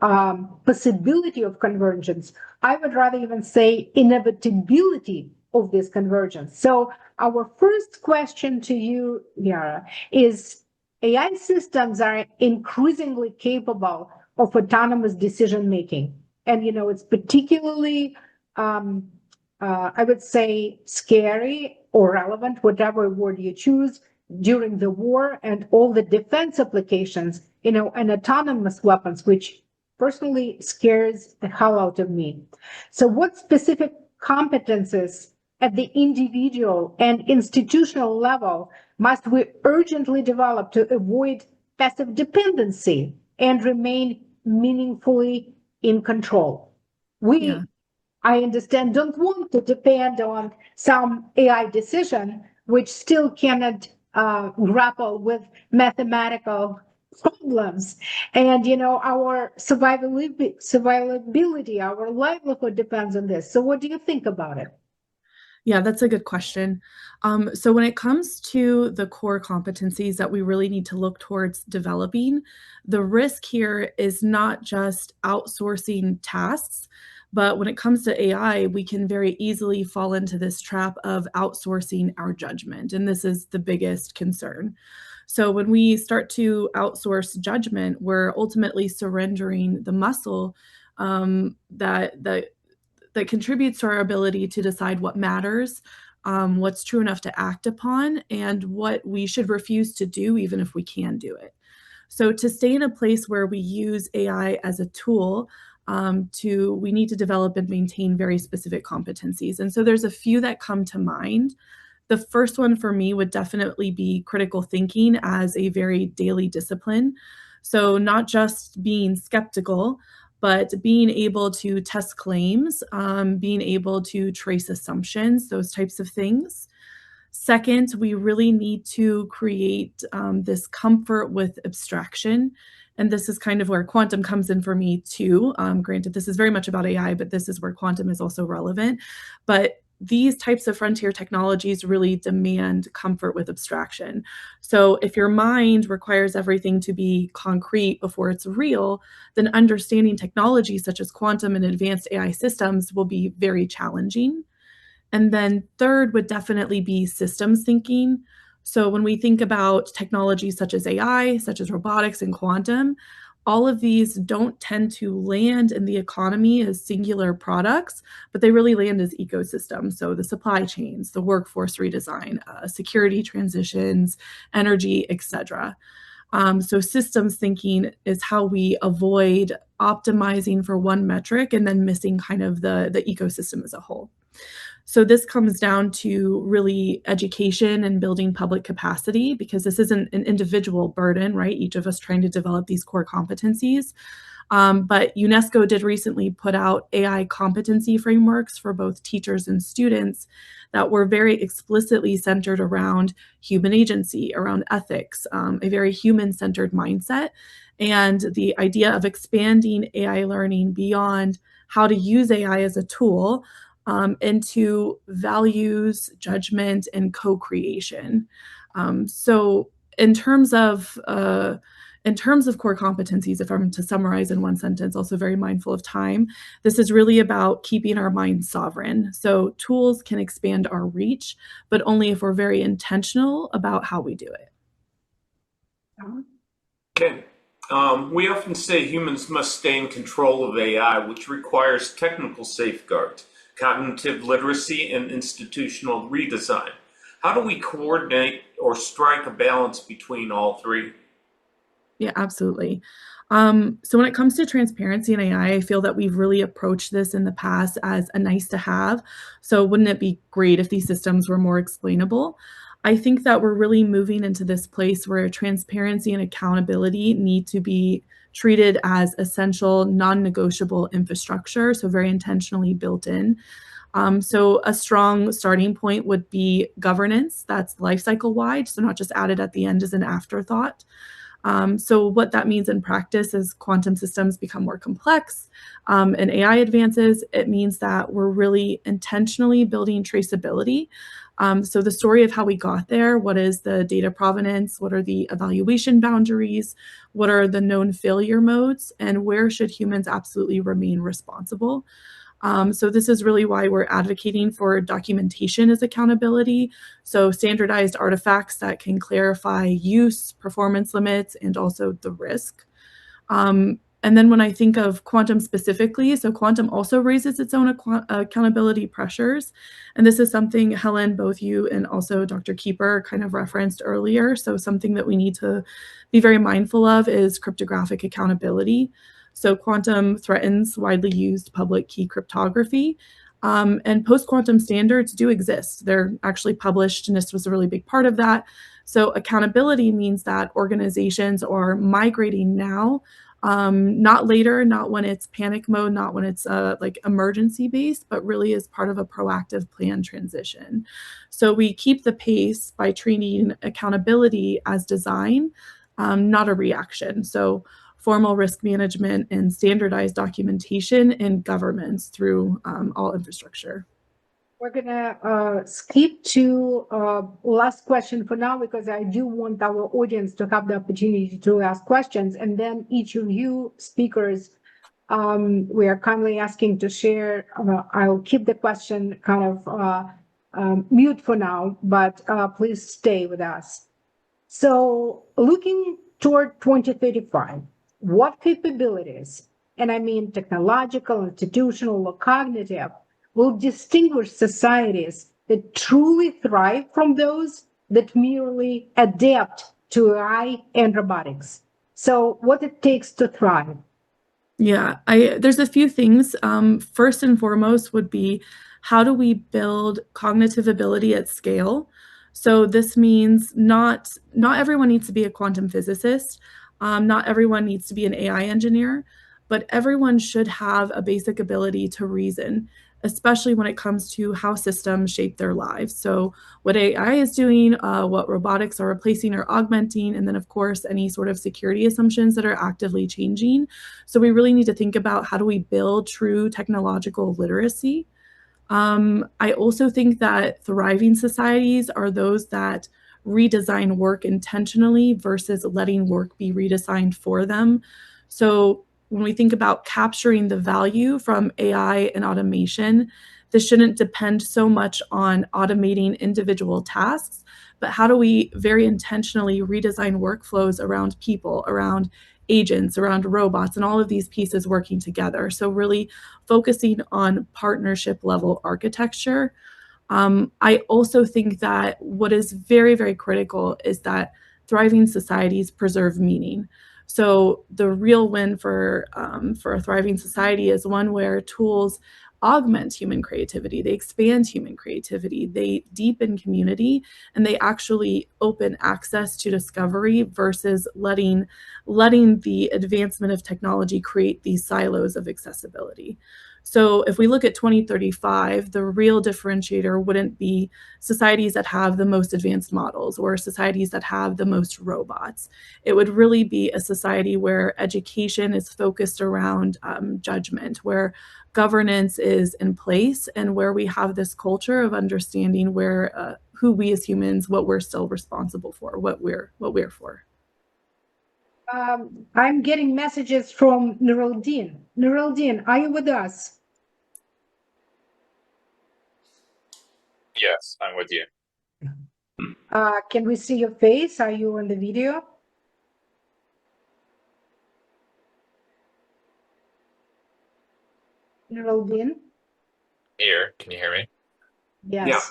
possibility of convergence? I would rather even say inevitability of this convergence. So our first question to you, Yara, is AI systems are increasingly capable of autonomous decision making. And, it's particularly, I would say, scary or relevant, whatever word you choose, during the war and all the defense applications, and autonomous weapons, which personally scares the hell out of me. So what specific competences at the individual and institutional level must we urgently develop to avoid passive dependency and remain meaningfully in control? I understand, don't want to depend on some AI decision which still cannot grapple with mathematical problems. And, our survivability, our livelihood depends on this. So what do you think about it? Yeah, that's a good question. So when it comes to the core competencies that we really need to look towards developing, the risk here is not just outsourcing tasks, but when it comes to AI, we can very easily fall into this trap of outsourcing our judgment. And this is the biggest concern. So when we start to outsource judgment, we're ultimately surrendering the muscle that contributes to our ability to decide what matters, what's true enough to act upon, and what we should refuse to do, even if we can do it. So to stay in a place where we use AI as a tool, we need to develop and maintain very specific competencies. And so there's a few that come to mind. The first one for me would definitely be critical thinking as a very daily discipline. So not just being skeptical, but being able to test claims, being able to trace assumptions, those types of things. Second, we really need to create this comfort with abstraction. And this is kind of where quantum comes in for me too. Granted, this is very much about AI, but this is where quantum is also relevant. But these types of frontier technologies really demand comfort with abstraction. So if your mind requires everything to be concrete before it's real, then understanding technologies such as quantum and advanced AI systems will be very challenging. And then third would definitely be systems thinking. So when we think about technologies such as AI, such as robotics and quantum, all of these don't tend to land in the economy as singular products, but they really land as ecosystems. So the supply chains, the workforce redesign, security transitions, energy, etc. So systems thinking is how we avoid optimizing for one metric and then missing kind of the ecosystem as a whole. So this comes down to really education and building public capacity, because this isn't an individual burden, right? Each of us trying to develop these core competencies. But UNESCO did recently put out AI competency frameworks for both teachers and students that were very explicitly centered around human agency, around ethics, a very human-centered mindset, and the idea of expanding AI learning beyond how to use AI as a tool into values, judgment, and co-creation. So in terms of core competencies, if I'm to summarize in one sentence, also very mindful of time, this is really about keeping our minds sovereign. So tools can expand our reach, but only if we're very intentional about how we do it. Okay. We often say humans must stay in control of AI, which requires technical safeguards, cognitive literacy, and institutional redesign. How do we coordinate or strike a balance between all three? Yeah, absolutely. So when it comes to transparency in AI, I feel that we've really approached this in the past as a nice to have. So wouldn't it be great if these systems were more explainable? I think that we're really moving into this place where transparency and accountability need to be treated as essential, non-negotiable infrastructure, so very intentionally built in. So a strong starting point would be governance that's lifecycle wide, so not just added at the end as an afterthought. So what that means in practice is quantum systems become more complex and AI advances. It means that we're really intentionally building traceability. So the story of how we got there, what is the data provenance, what are the evaluation boundaries, what are the known failure modes, and where should humans absolutely remain responsible? So this is really why we're advocating for documentation as accountability. So standardized artifacts that can clarify use, performance limits, and also the risk. And then when I think of quantum specifically, so quantum also raises its own accountability pressures. And this is something, Helen, both you and also Dr. Keeper kind of referenced earlier. So something that we need to be very mindful of is cryptographic accountability. So quantum threatens widely used public key cryptography. And post-quantum standards do exist. They're actually published, and this was a really big part of that. So accountability means that organizations are migrating now, not later, not when it's panic mode, not when it's like emergency based, but really as part of a proactive planned transition. So we keep the pace by treating accountability as design, not a reaction. So formal risk management and standardized documentation in governments through all infrastructure. We're gonna skip to last question for now, because I do want our audience to have the opportunity to ask questions, and then each of you speakers, we are kindly asking to share. I'll keep the question kind of mute for now, but please stay with us. So looking toward 2035, what capabilities, and I mean technological, institutional, or cognitive, will distinguish societies that truly thrive from those that merely adapt to AI and robotics? So what it takes to thrive? Yeah, there's a few things. First and foremost would be, how do we build cognitive ability at scale? So this means not everyone needs to be a quantum physicist. Not everyone needs to be an AI engineer, but everyone should have a basic ability to reason, especially when it comes to how systems shape their lives. So what AI is doing, what robotics are replacing or augmenting, and then of course, any sort of security assumptions that are actively changing. So we really need to think about, how do we build true technological literacy? I also think that thriving societies are those that redesign work intentionally versus letting work be redesigned for them. So when we think about capturing the value from AI and automation, this shouldn't depend so much on automating individual tasks, but how do we very intentionally redesign workflows around people, around agents, around robots, and all of these pieces working together. So really focusing on partnership level architecture. I also think that what is very, very critical is that thriving societies preserve meaning. So the real win for a thriving society is one where tools augment human creativity, they expand human creativity, they deepen community, and they actually open access to discovery versus letting the advancement of technology create these silos of accessibility. So if we look at 2035, the real differentiator wouldn't be societies that have the most advanced models or societies that have the most robots. It would really be a society where education is focused around judgment, where governance is in place, and where we have this culture of understanding where who we as humans, what we're still responsible for, what we're for. I'm getting messages from Nureldin. Nureldin, are you with us? Yes, I'm with you. Can we see your face? Are you on the video? Nureldin? Here, can you hear me? Yes. Yeah.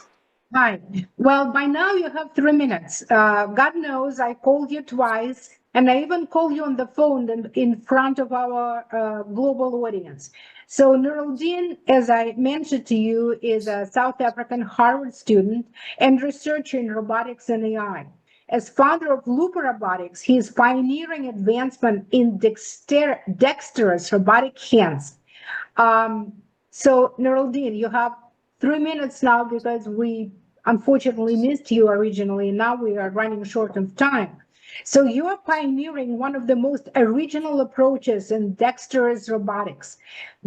Hi. Well, by now you have 3 minutes. God knows I called you twice, and I even called you on the phone in front of our global audience. So Nureldin, as I mentioned to you, is a South African Harvard student and researcher in robotics and AI. As founder of Lupa Robotics, he is pioneering advancement in dexterous robotic hands. So Neraldine, you have 3 minutes now because we unfortunately missed you originally. Now we are running short of time. So you are pioneering one of the most original approaches in dexterous robotics,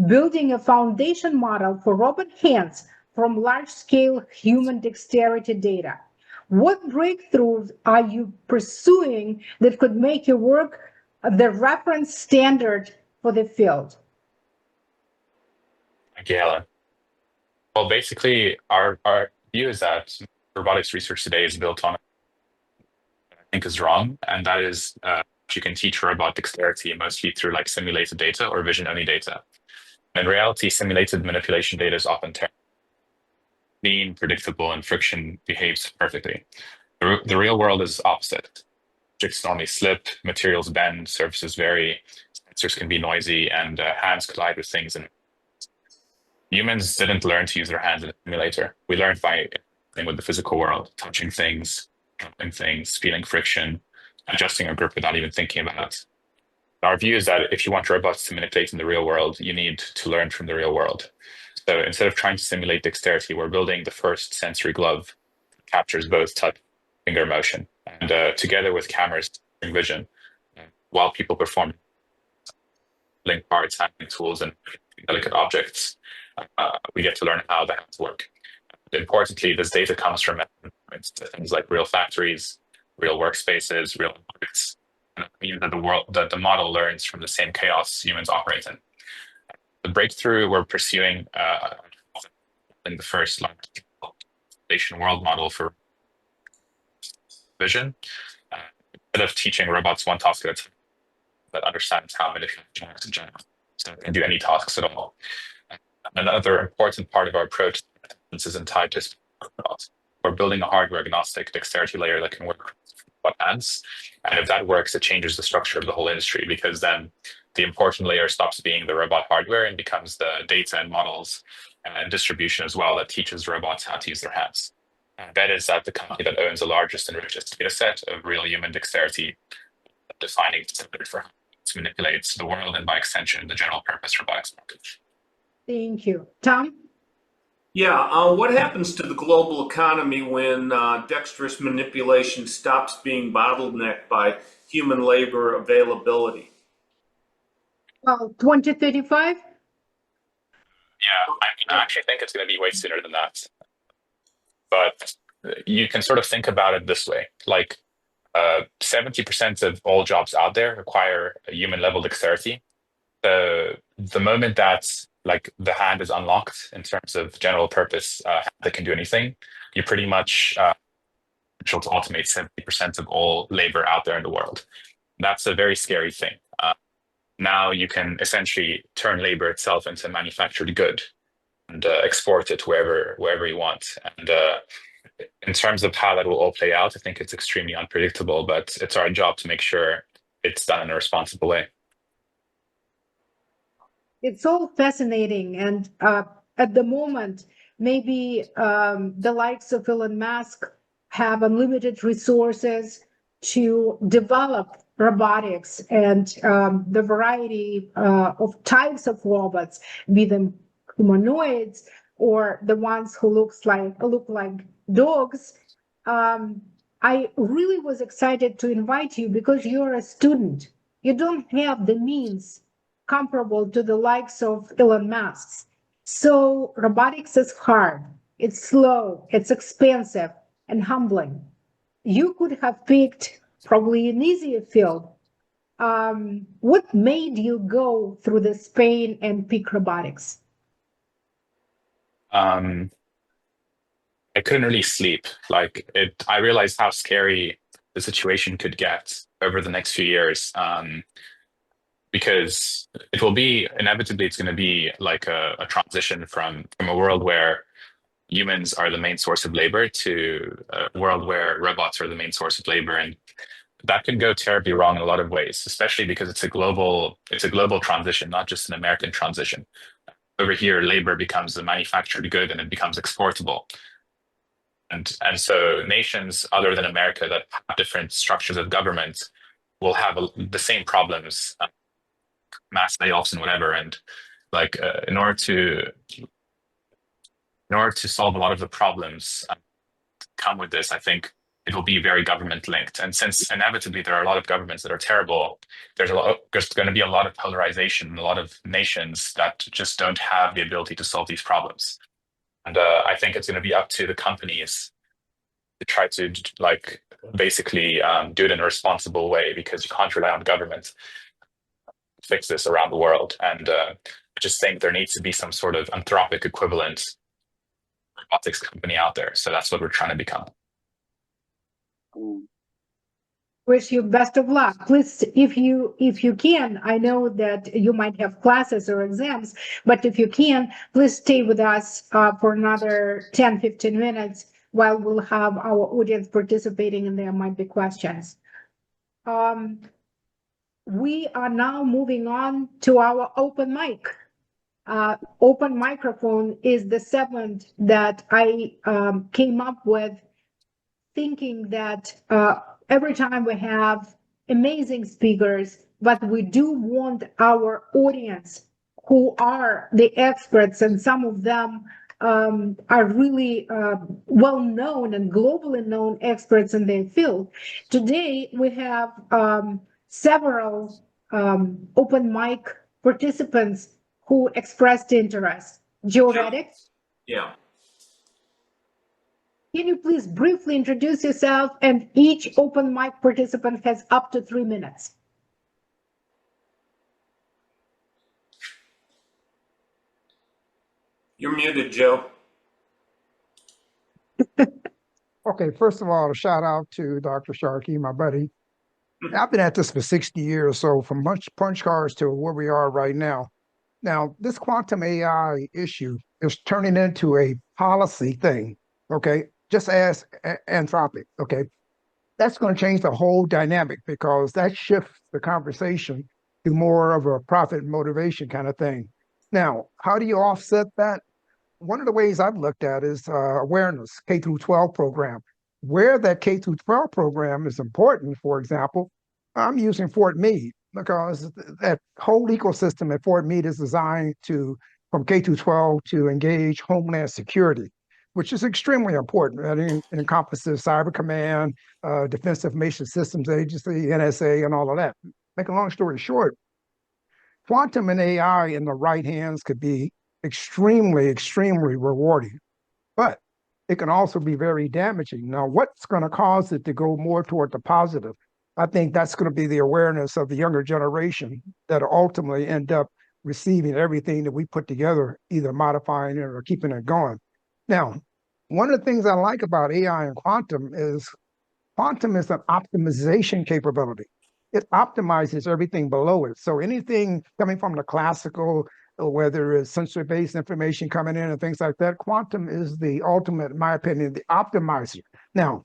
building a foundation model for robot hands from large-scale human dexterity data. What breakthroughs are you pursuing that could make your work the reference standard for the field? Thank you, Helen. Well, basically, our view is that robotics research today is built on, I think, is wrong, and that is you can teach robot dexterity mostly through like simulated data or vision-only data. In reality, simulated manipulation data is often clean, predictable, and friction behaves perfectly. The real world is opposite. Objects normally slip, materials bend, surfaces vary, sensors can be noisy, and hands collide with things. And humans didn't learn to use their hands in a simulator. We learned by interacting with the physical world, touching things, dropping things, feeling friction, adjusting our grip without even thinking about it. Our view is that if you want robots to manipulate in the real world, you need to learn from the real world. So instead of trying to simulate dexterity, we're building the first sensory glove that captures both touch and finger motion. And together with cameras and vision, while people perform link parts, handling tools, and delicate objects, we get to learn how the hands work. Importantly, this data comes from things like real factories, real workspaces, real objects. And it means that the model learns from the same chaos humans operate in. The breakthrough we're pursuing in the first foundation world model for vision, instead of teaching robots one task at a time, that understands how manipulation works in general, so it can do any tasks at all. Another important part of our approach is in tied to robots. We're building a hardware-agnostic dexterity layer that can work with hands, and if that works, it changes the structure of the whole industry, because then the important layer stops being the robot hardware and becomes the data and models and distribution as well that teaches robots how to use their hands. That is at the company that owns the largest and richest data set of real human dexterity, defining the standard for how it manipulates the world and by extension, the general purpose robotics market. Thank you. Tom? Yeah, what happens to the global economy when dexterous manipulation stops being bottlenecked by human labor availability? Well, 2035? Yeah, I actually think it's going to be way sooner than that. But you can sort of think about it this way. Like 70% of all jobs out there require a human level dexterity. The moment that like the hand is unlocked in terms of general purpose that can do anything, you pretty much able to automate 70% of all labor out there in the world. That's a very scary thing. Now you can essentially turn labor itself into a manufactured good and export it wherever you want. And in terms of how that will all play out, I think it's extremely unpredictable, but it's our job to make sure it's done in a responsible way. It's all fascinating. And at the moment, maybe the likes of Elon Musk have unlimited resources to develop robotics and the variety of types of robots, be them humanoids or the ones who look like dogs. I really was excited to invite you because you're a student. You don't have the means comparable to the likes of Elon Musk. So robotics is hard, it's slow, it's expensive and humbling. You could have picked probably an easier field. What made you go through this pain and pick robotics? I couldn't really sleep. I realized how scary the situation could get over the next few years. Because it will be inevitably, it's going to be like a transition from a world where humans are the main source of labor to a world where robots are the main source of labor, and that can go terribly wrong in a lot of ways, especially because it's a global transition, not just an American transition. Over here, labor becomes a manufactured good and it becomes exportable. And so nations other than America that have different structures of government will have the same problems, mass layoffs and whatever. And in order to solve a lot of the problems come with this, I think it will be very government linked. And since inevitably there are a lot of governments that are terrible, there's going to be a lot of polarization in a lot of nations that just don't have the ability to solve these problems. And I think it's going to be up to the companies to try to basically do it in a responsible way, because you can't rely on government to fix this around the world. And I just think there needs to be some sort of anthropic equivalent robotics company out there. So that's what we're trying to become. Wish you best of luck. Please, if you can, I know that you might have classes or exams, but if you can, please stay with us for another 10-15 minutes while we'll have our audience participating and there might be questions. We are now moving on to our open mic. Open microphone is the segment that I came up with, thinking that every time we have amazing speakers, but we do want our audience who are the experts, and some of them are really well-known and globally known experts in their field. Today, we have several open mic participants who expressed interest. Joe Reddick? Yeah. Can you please briefly introduce yourself? And each open mic participant has up to 3 minutes. You're muted, Joe. Okay, first of all, a shout out to Dr. Sharkey, my buddy. I've been at this for 60 years, so from punch cards to where we are right now. Now, this quantum AI issue is turning into a policy thing, okay? Just as Anthropic, okay? That's going to change the whole dynamic, because that shifts the conversation to more of a profit motivation kind of thing. Now, how do you offset that? One of the ways I've looked at is awareness, K through 12 program. Where that K through 12 program is important, for example, I'm using Fort Meade, because that whole ecosystem at Fort Meade is designed from K through 12 to engage Homeland Security, which is extremely important. It encompasses Cyber Command, Defense Information Systems Agency, NSA, and all of that. Make a long story short, quantum and AI in the right hands could be extremely, extremely rewarding, but it can also be very damaging. Now, what's going to cause it to go more toward the positive? I think that's going to be the awareness of the younger generation that ultimately end up receiving everything that we put together, either modifying it or keeping it going. Now, one of the things I like about AI and quantum is an optimization capability. It optimizes everything below it. So anything coming from the classical, whether it's sensory-based information coming in and things like that, quantum is the ultimate, in my opinion, the optimizer. Now,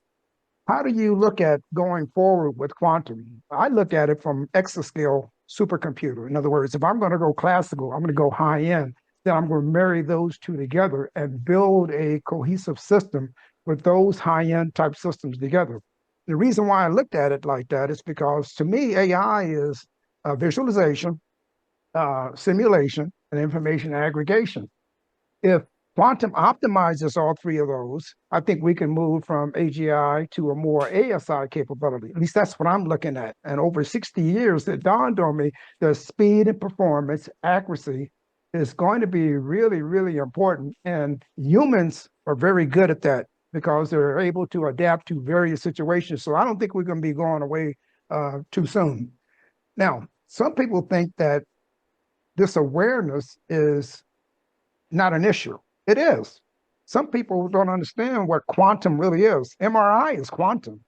how do you look at going forward with quantum? I look at it from exascale supercomputer. In other words, if I'm going to go classical, I'm going to go high end. then I'm going to marry those two together and build a cohesive system with those high-end type systems together. The reason why I looked at it like that is because to me, AI is visualization, simulation, and information aggregation. If quantum optimizes all three of those, I think we can move from AGI to a more ASI capability. At least that's what I'm looking at. And over 60 years, it dawned on me that speed and performance, accuracy is going to be really, really important. And humans are very good at that because they're able to adapt to various situations. So I don't think we're going to be going away too soon. Now, some people think that this awareness is not an issue. It is. Some people don't understand what quantum really is. MRI is quantum.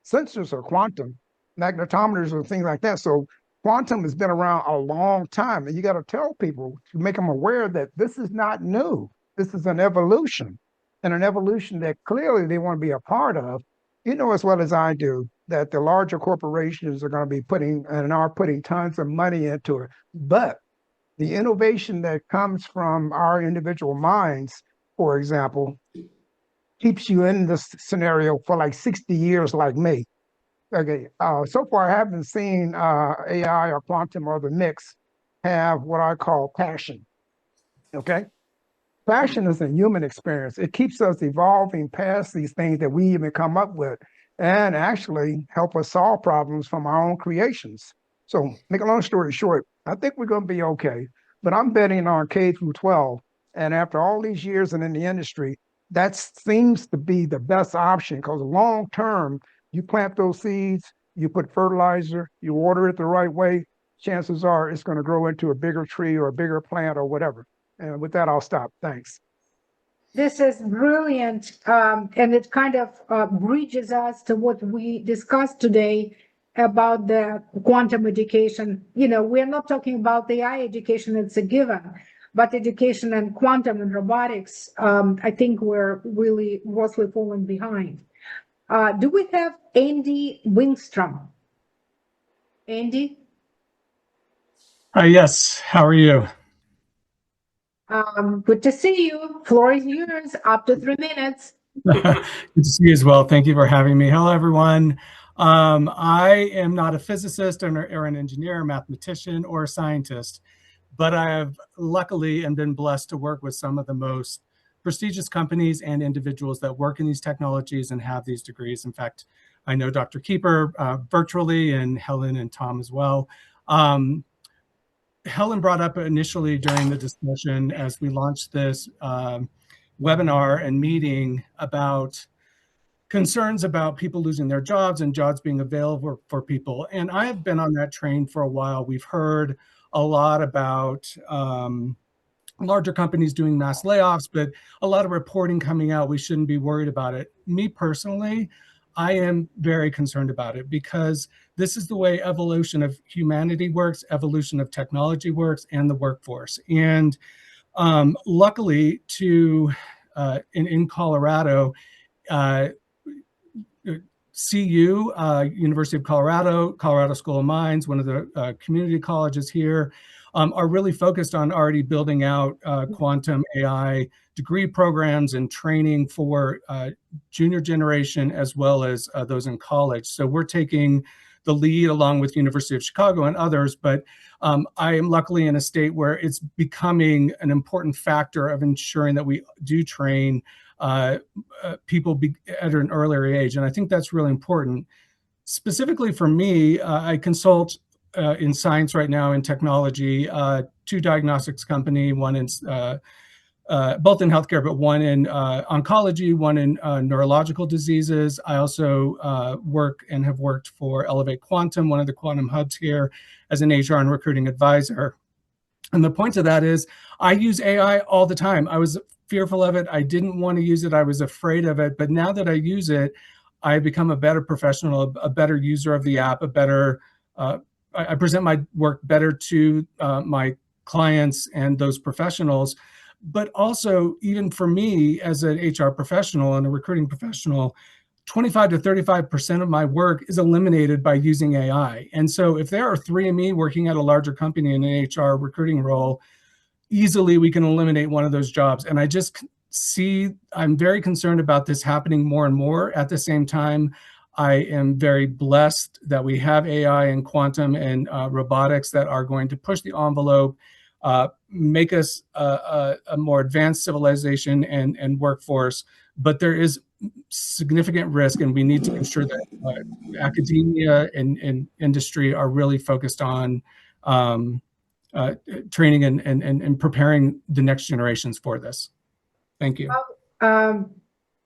Sensors are quantum. Magnetometers and things like that. So quantum has been around a long time. And you got to tell people to make them aware that this is not new. This is an evolution. And an evolution that clearly they want to be a part of. You know as well as I do that the larger corporations are going to be putting and are putting tons of money into it. But the innovation that comes from our individual minds, for example, keeps you in this scenario for like 60 years like me. Okay, so far I haven't seen AI or quantum or the mix have what I call passion, okay? Passion is a human experience. It keeps us evolving past these things that we even come up with and actually help us solve problems from our own creations. So make a long story short, I think we're going to be okay, but I'm betting on K through 12. And after all these years and in the industry, that seems to be the best option because long term, you plant those seeds, you put fertilizer, you water it the right way, chances are it's going to grow into a bigger tree or a bigger plant or whatever. And with that, I'll stop. Thanks. This is brilliant, and it kind of bridges us to what we discussed today about the quantum education. You know, we're not talking about AI education, it's a given, but education and quantum and robotics, I think we're really grossly falling behind. Do we have Andy Wingstrom? Andy? Yes, how are you? Good to see you. Floor is yours, up to 3 minutes. Good to see you as well. Thank you for having me. Hello, everyone. I am not a physicist or an engineer, mathematician, or a scientist, but I have luckily and been blessed to work with some of the most prestigious companies and individuals that work in these technologies and have these degrees. In fact, I know Dr. Keeper virtually and Helen and Tom as well. Helen brought up initially during the discussion as we launched this webinar and meeting about concerns about people losing their jobs and jobs being available for people. And I have been on that train for a while. We've heard a lot about larger companies doing mass layoffs, but a lot of reporting coming out. We shouldn't be worried about it. Me personally, I am very concerned about it because this is the way evolution of humanity works, evolution of technology works, and the workforce. And luckily, in Colorado, CU, University of Colorado, Colorado School of Mines, one of the community colleges here, are really focused on already building out quantum AI degree programs and training for junior generation as well as those in college. So we're taking the lead along with University of Chicago and others, but I am luckily in a state where it's becoming an important factor of ensuring that we do train people at an earlier age. And I think that's really important. Specifically for me, I consult in science right now in technology, two diagnostics company, one in both in healthcare, but one in oncology, one in neurological diseases. I also work and have worked for Elevate Quantum, one of the quantum hubs here, as an HR and recruiting advisor. And the point of that is I use AI all the time. I was fearful of it. I didn't want to use it. I was afraid of it. But now that I use it, I become a better professional, a better user of the app, a better, I present my work better to my clients and those professionals. But also, even for me as an HR professional and a recruiting professional, 25 to 35% of my work is eliminated by using AI. And so if there are 3 of me working at a larger company in an HR recruiting role, easily we can eliminate one of those jobs. And I just see, I'm very concerned about this happening more and more. At the same time, I am very blessed that we have AI and quantum and robotics that are going to push the envelope, make us a more advanced civilization and workforce. But there is significant risk, and we need to ensure that academia and industry are really focused on training and preparing the next generations for this. Thank you.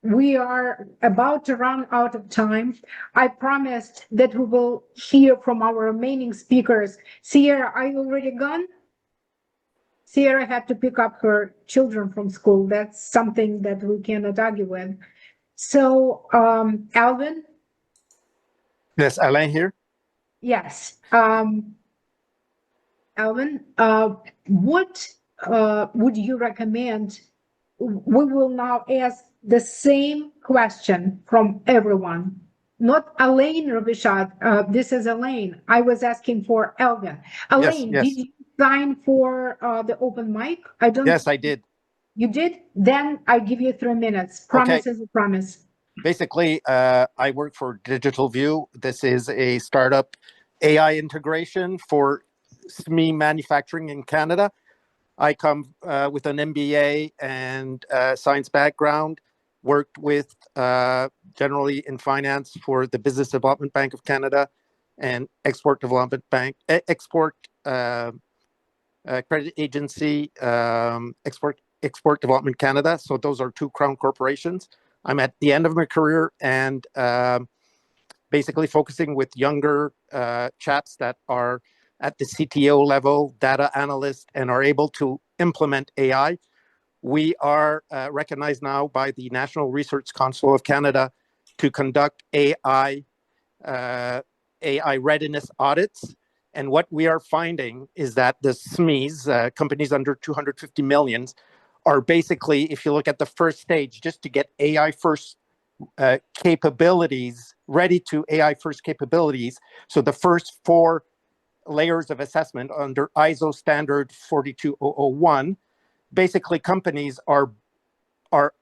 We are about to run out of time. I promised that we will hear from our remaining speakers. Cierra, are you already gone? Cierra had to pick up her children from school. That's something that we cannot argue with. So, Alvin? Yes, Alain here. Yes. Alvin, what would you recommend? We will now ask the same question from everyone. Not Elaine Robichaud. This is Elaine. I was asking for Alvin. Elaine, Yes. did you sign for the open mic? Yes, I did. You did? Then I give you 3 minutes. Promise is a promise. Basically, I work for Digital View. This is a startup AI integration for SME manufacturing in Canada. I come with an MBA and science background, worked with generally in finance for the Business Development Bank of Canada and Export Development Bank, Export Credit Agency, Export Development Canada. So those are two crown corporations. I'm at the end of my career and basically focusing with younger chaps that are at the CTO level, data analysts, and are able to implement AI. We are recognized now by the National Research Council of Canada to conduct AI readiness audits. And what we are finding is that the SMEs, companies under 250 million, are basically, if you look at the first stage, just to get AI first capabilities, ready to AI first capabilities. So the first 4 layers of assessment under ISO standard 42001, basically companies are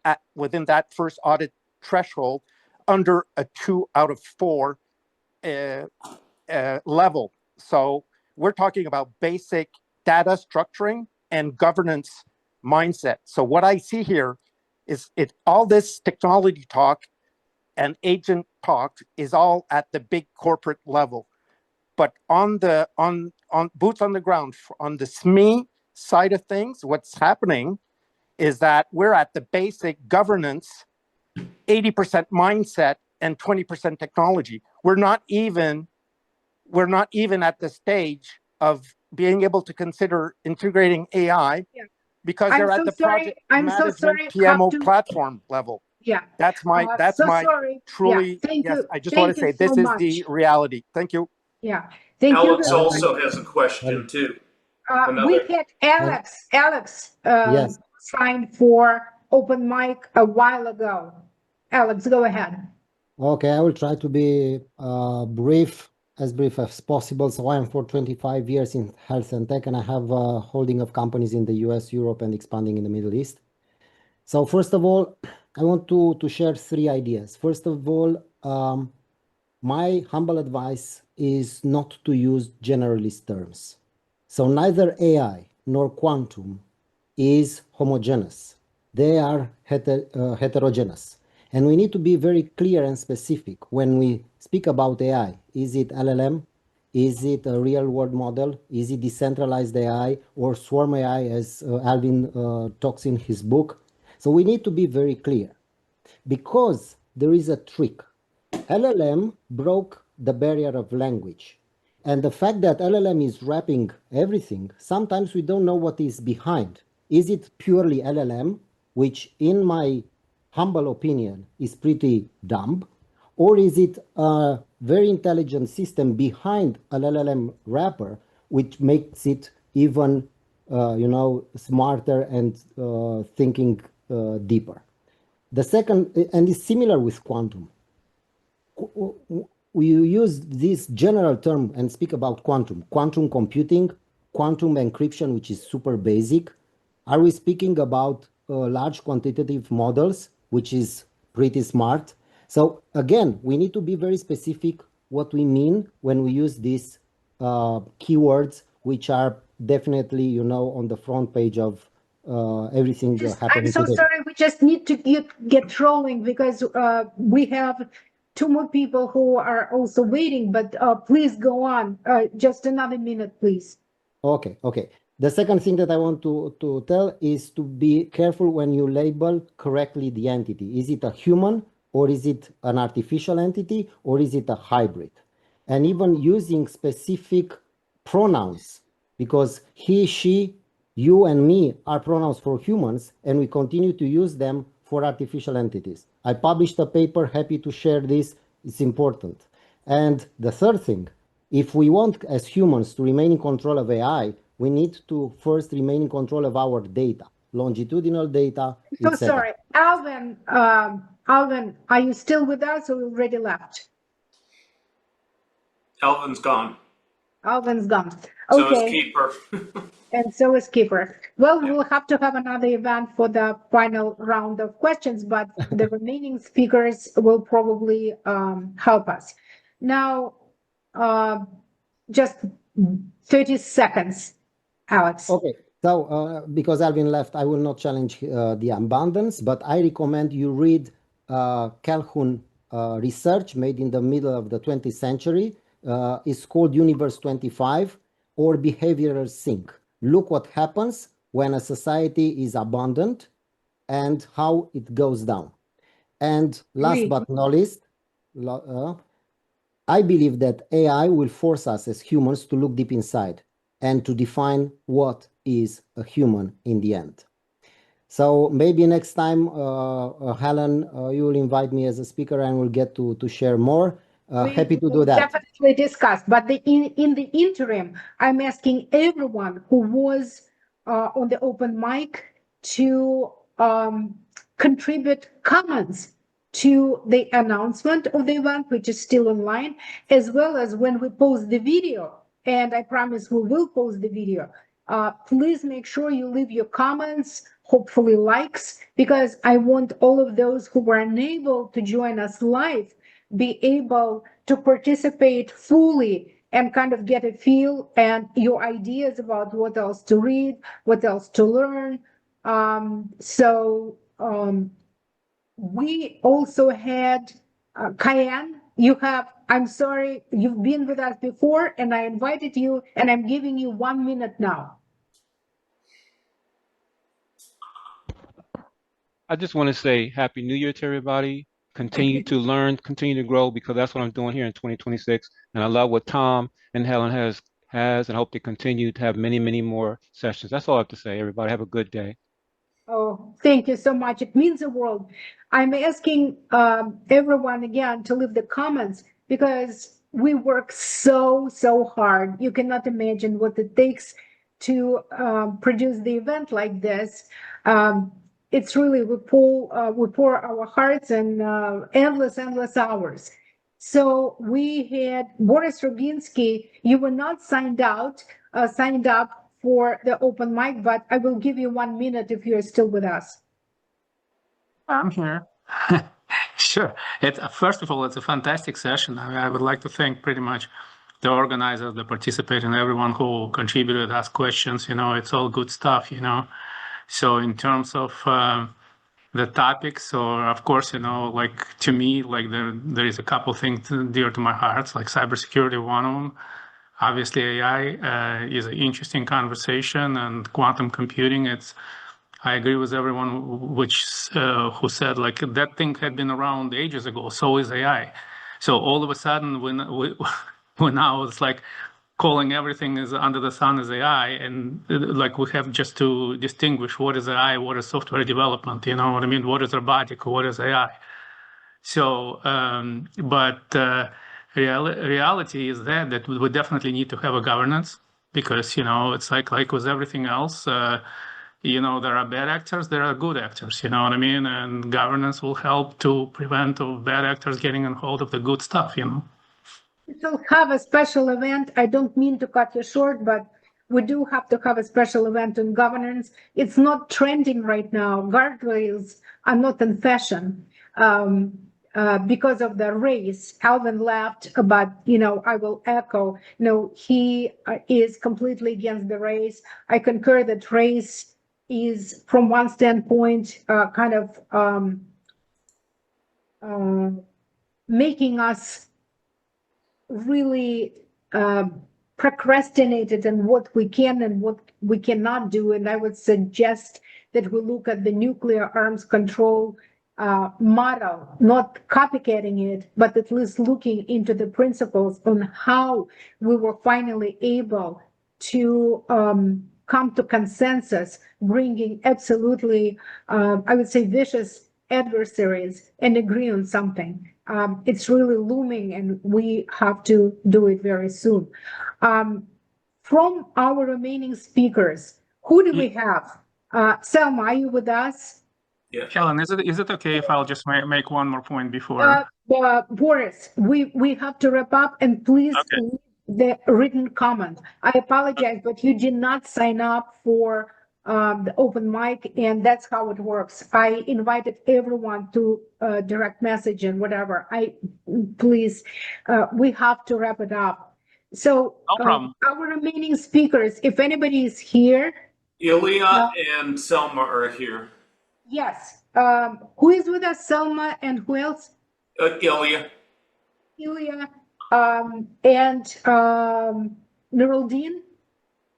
at within that first audit threshold under a 2 out of 4 level. So we're talking about basic data structuring and governance mindset. So what I see here is all this technology talk and agent talk is all at the big corporate level. But on boots on the ground, on the SME side of things, what's happening is that we're at the basic governance, 80% mindset and 20% technology. We're not even at the stage of being able to consider integrating AI because they're at the project management PMO platform level. Yeah, that's my truly. Yes, I just want to say this is the reality. Thank you. Yeah, thank you. Alex also has a question too. We had Alex signed for open mic a while ago. Alex, go ahead. Okay, I will try to be brief as possible. So I am for 25 years in health and tech, and I have a holding of companies in the US, Europe, and expanding in the Middle East. So first of all, I want to share 3 ideas. First of all, my humble advice is not to use generalist terms. So neither AI nor quantum is homogeneous. They are heterogeneous. And we need to be very clear and specific when we speak about AI. Is it LLM? Is it a real world model? Is it decentralized AI or swarm AI, as Alvin talks in his book? So we need to be very clear because there is a trick. LLM broke the barrier of language. And the fact that LLM is wrapping everything, sometimes we don't know what is behind. Is it purely LLM, which in my humble opinion is pretty dumb, or is it a very intelligent system behind an LLM wrapper, which makes it even smarter and thinking deeper? The second, and it's similar with quantum. We use this general term and speak about quantum computing, quantum encryption, which is super basic, Are we speaking about large quantitative models, which is pretty smart? So again, we need to be very specific what we mean when we use these keywords, which are definitely, you know, on the front page of everything I'm happening so today. sorry. We just need to get rolling because we have two more people who are also waiting. But please go on. Just another minute, please. Okay, okay. The second thing that I want to tell is to be careful when you label correctly the entity. Is it a human, or is it an artificial entity, or is it a hybrid? And even using specific pronouns, because he, she, you, and me are pronouns for humans, and we continue to use them for artificial entities. I published a paper, happy to share this. It's important. And the third thing, if we want as humans to remain in control of AI, we need to first remain in control of our data, longitudinal data, So etc. sorry, Alvin. Alvin, are you still with us, or you already left? Alvin's gone. Alvin's gone. So is Okay. Keeper. And so is Keeper. Well, we'll have to have another event for the final round of questions, but the remaining speakers will probably help us. Now, just 30 seconds, Alex. Okay, so because Alvin left, I will not challenge the abundance, but I recommend you read Calhoun research made in the middle of the 20th century. It's called Universe 25 or Behavioral Sync. Look what happens when a society is abundant and how it goes down. And last but not least, I believe that AI will force us as humans to look deep inside and to define what is a human in the end. So maybe next time, Helen, you will invite me as a speaker and we'll get to share more. Happy to do that. Definitely discuss. But in the interim, I'm asking everyone who was on the open mic to contribute comments to the announcement of the event, which is still online, as well as when we post the video. And I promise we will post the video. Please make sure you leave your comments, hopefully likes, because I want all of those who were unable to join us live be able to participate fully and kind of get a feel and your ideas about what else to read, what else to learn. We also had Cayenne. I'm sorry, you've been with us before and I invited you and I'm giving you 1 minute now. I just want to say Happy New Year to everybody. Continue to learn, continue to grow, because that's what I'm doing here in 2026. And I love what Tom and Helen has, and I hope they continue to have many, many more sessions. That's all I have to say. Everybody have a good day. Oh, thank you so much. It means the world. I'm asking everyone again to leave the comments because we work so hard. You cannot imagine what it takes to produce the event like this. It's really, we pour our hearts and endless hours. So we had Boris Rubinsky. You were not signed up for the open mic, but I will give you 1 minute if you're still with us. I'm here. Sure. First of all, it's a fantastic session. I would like to thank pretty much the organizers, the participants, and everyone who contributed, asked questions. It's all good stuff, So in terms of the topics, or of course, like to me, like there is a couple things dear to my heart, like cybersecurity, one of them. Obviously, AI is an interesting conversation, and quantum computing. I agree with everyone who said like that thing had been around ages ago. So is AI. So all of a sudden, when now it's like calling everything is under the sun as AI, and like we have just to distinguish what is AI, what is software development. You know what I mean? What is robotic? What is AI? So, reality is that we definitely need to have a governance, because it's like with everything else. There are bad actors, there are good actors. You know what I mean? And governance will help to prevent bad actors getting a hold of the good stuff. We'll have a special event. I don't mean to cut you short, but we do have to have a special event on governance. It's not trending right now. Guardrails are not in fashion because of the race. Alvin left, but, I will echo, he is completely against the race. I concur that race is, from one standpoint, kind of making us really procrastinated in what we can and what we cannot do. And I would suggest that we look at the nuclear arms control model, not copycatting it, but at least looking into the principles on how we were finally able to come to consensus, bringing absolutely, I would say, vicious adversaries and agree on something. It's really looming, and we have to do it very soon. From our remaining speakers, who do we have? Selma, are you with us? Yeah. Helen, is it okay if I'll just make one more point before? Boris, we have to wrap up, and please leave the written comment. I apologize, but you did not sign up for the open mic, and that's how it works. I invited everyone to direct message and whatever. Please, we have to wrap it up. So no problem. Our remaining speakers, if anybody is here. Ilya and Selma are here. Yes. Who is with us? Selma and who else? Ilya. Ilya and Nureldin.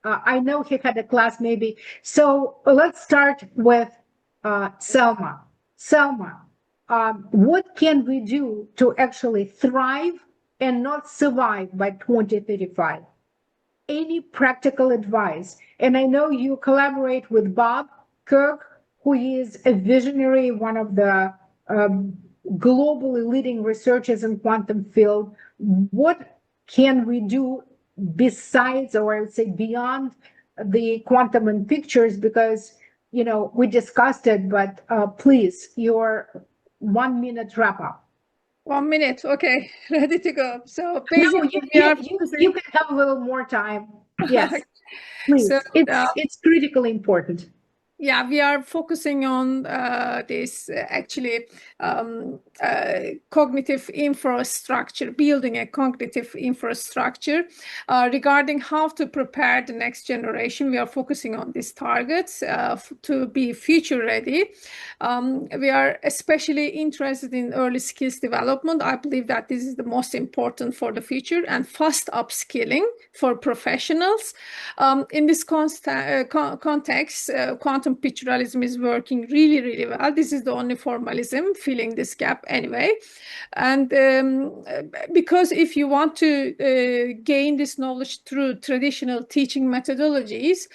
I know he had a class maybe. So let's start with Selma. Selma, what can we do to actually thrive and not survive by 2035? Any practical advice? And I know you collaborate with Bob Kirk, who is a visionary, one of the globally leading researchers in quantum field. What can we do besides, or I would say beyond, the quantum in pictures? Because, we discussed it, but please, your 1 minute wrap up. 1 minute, okay, ready to go. So No, basically, you can have a little more time. Yes, please. So, it's critically important. Yeah, we are focusing on this actually cognitive infrastructure, building a cognitive infrastructure regarding how to prepare the next generation. We are focusing on these targets to be future ready. We are especially interested in early skills development. I believe that this is the most important for the future, and fast upskilling for professionals. In this context, quantum pictorialism is working really, really well. This is the only formalism filling this gap anyway. And because if you want to gain this knowledge through traditional teaching methodologies,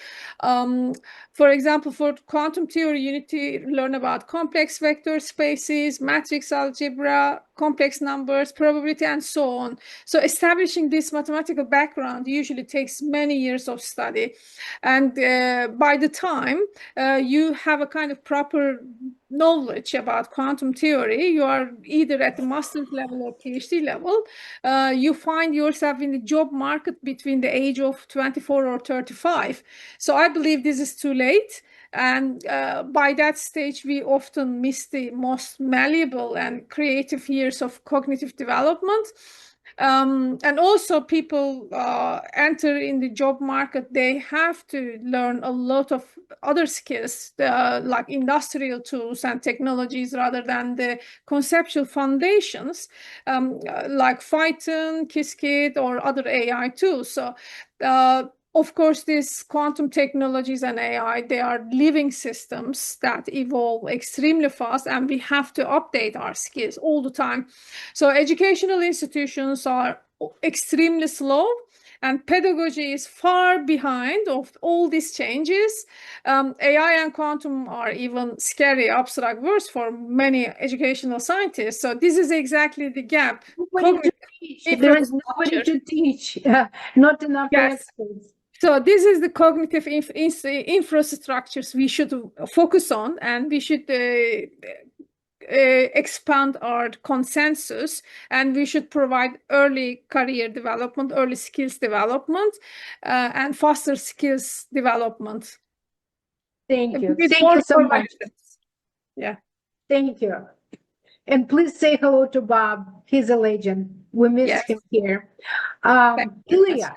for example, for quantum theory, you need to learn about complex vector spaces, matrix algebra, complex numbers, probability, and so on. So establishing this mathematical background usually takes many years of study. And by the time you have a kind of proper knowledge about quantum theory, you are either at the master's level or PhD level, you find yourself in the job market between the age of 24 or 35. So I believe this is too late. And by that stage, we often miss the most malleable and creative years of cognitive development. And also people enter in the job market, they have to learn a lot of other skills like industrial tools and technologies rather than the conceptual foundations like Python, Qiskit, or other AI tools. So of course, these quantum technologies and AI, they are living systems that evolve extremely fast, and we have to update our skills all the time. So educational institutions are extremely slow, and pedagogy is far behind of all these changes. AI and quantum are even scary, abstract words for many educational scientists. So this is exactly the gap. There is nobody to teach, not enough experts. So this is the cognitive infrastructures we should focus on, and we should expand our consensus, and we should provide early career development, early skills development, and faster skills development. Thank you. With Thank more you so much. benefits. Yeah. Thank you. And please say hello to Bob. He's a legend. We miss Yes. him here. you. Ilya,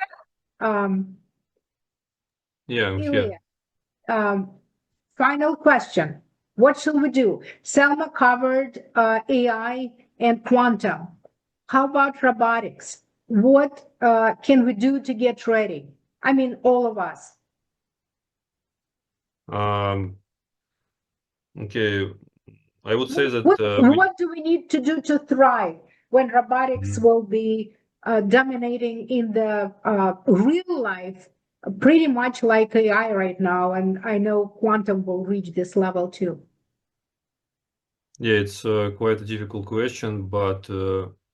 Yeah, I'm here. Ilya, final question. What shall we do? Selma covered AI and quantum. How about robotics? What can we do to get ready? I mean, all of us. Okay, I would say that What do we need to do to thrive when robotics will be dominating in the real life, pretty much like AI right now? And I know quantum will reach this level too. Yeah, it's quite a difficult question, but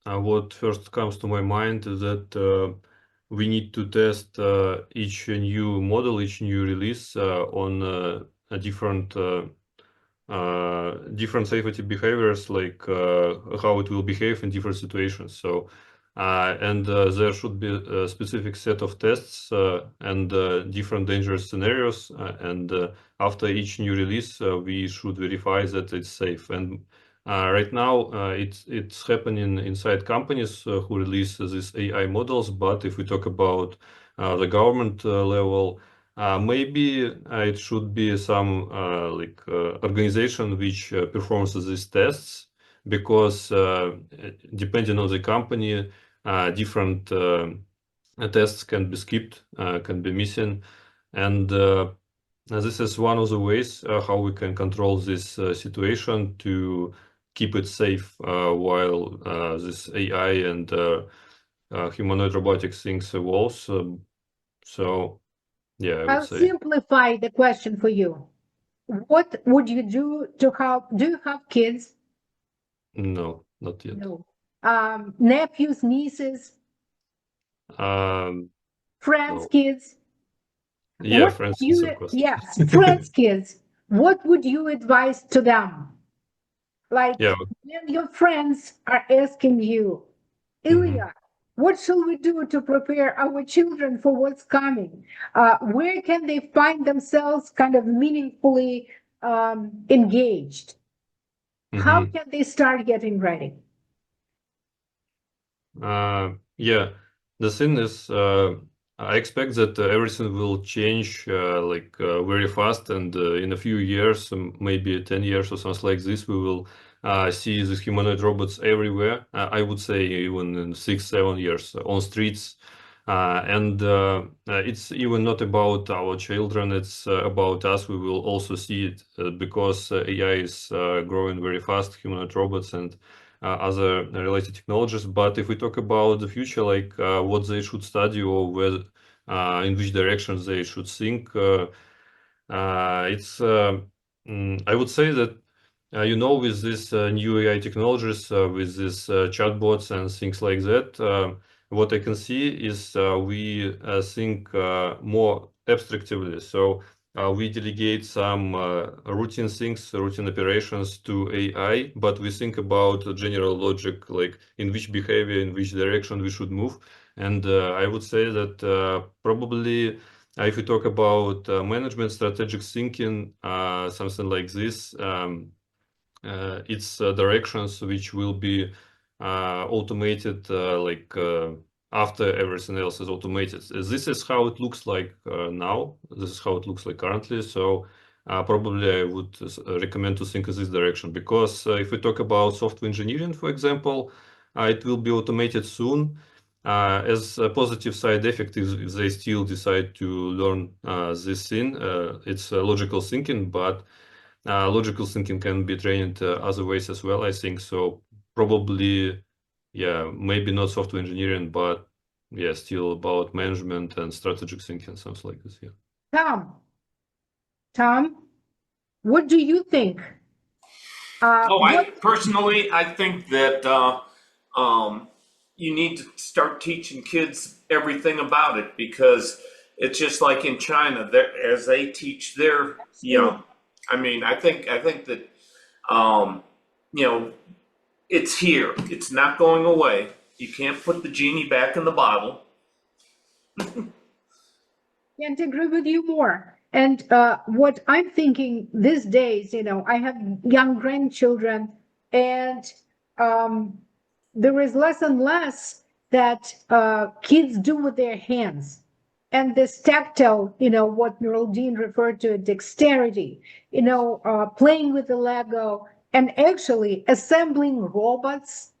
what first comes to my mind is that we need to test each new model, each new release on a different safety behaviors, like how it will behave in different situations. So, there should be a specific set of tests and different dangerous scenarios. And after each new release, we should verify that it's safe. And right now, it's happening inside companies who release these AI models. But if we talk about the government level, maybe it should be some organization which performs these tests, because depending on the company, different tests can be skipped, can be missing, and this is one of the ways how we can control this situation to keep it safe while this AI and humanoid robotics things evolves. So yeah, I would I'll say. simplify the question for you. What would you do to help? Do you have kids? No, not yet. No. Nephews, nieces, Um, friends, no. kids? Yeah, What friends, would you, of course. yes, friends, kids. What would you advise to them? Like Yeah. when your friends are asking you, Ilya, what shall we do to prepare our children for what's coming? Where can they find themselves kind of meaningfully engaged? How can they start getting ready? Yeah, the thing is, I expect that everything will change very fast, and in a few years, maybe 10 years or something like this, we will see these humanoid robots everywhere. I would say even in 6-7 years on streets. And it's even not about our children, it's about us. We will also see it because AI is growing very fast, humanoid robots and other related technologies. But if we talk about the future, like what they should study or where, in which directions they should think, I would say that with this new AI technologies, with these chatbots and things like that, what I can see is we think more abstractively. So we delegate some routine things, routine operations to AI, but we think about general logic, like in which behavior, in which direction we should move. And I would say that probably if we talk about management, strategic thinking, something like this, it's directions which will be automated after everything else is automated. This is how it looks like now. This is how it looks like currently. So probably I would recommend to think in this direction, because if we talk about software engineering, for example, it will be automated soon. As a positive side effect is if they still decide to learn this thing, it's logical thinking, but logical thinking can be trained other ways as well, I think. So probably, yeah, maybe not software engineering, but yeah, still about management and strategic thinking, something like this. Yeah. Tom, what do you think? I personally, I think that you need to start teaching kids everything about it, because it's just like in China, as they teach their young. I mean, I think that you know, it's here. It's not going away. You can't put the genie back in the bottle. Can't agree with you more. And what I'm thinking these days, I have young grandchildren, and there is less and less that kids do with their hands. And this tactile, what Nureldin referred to as dexterity, playing with the Lego and actually assembling robots,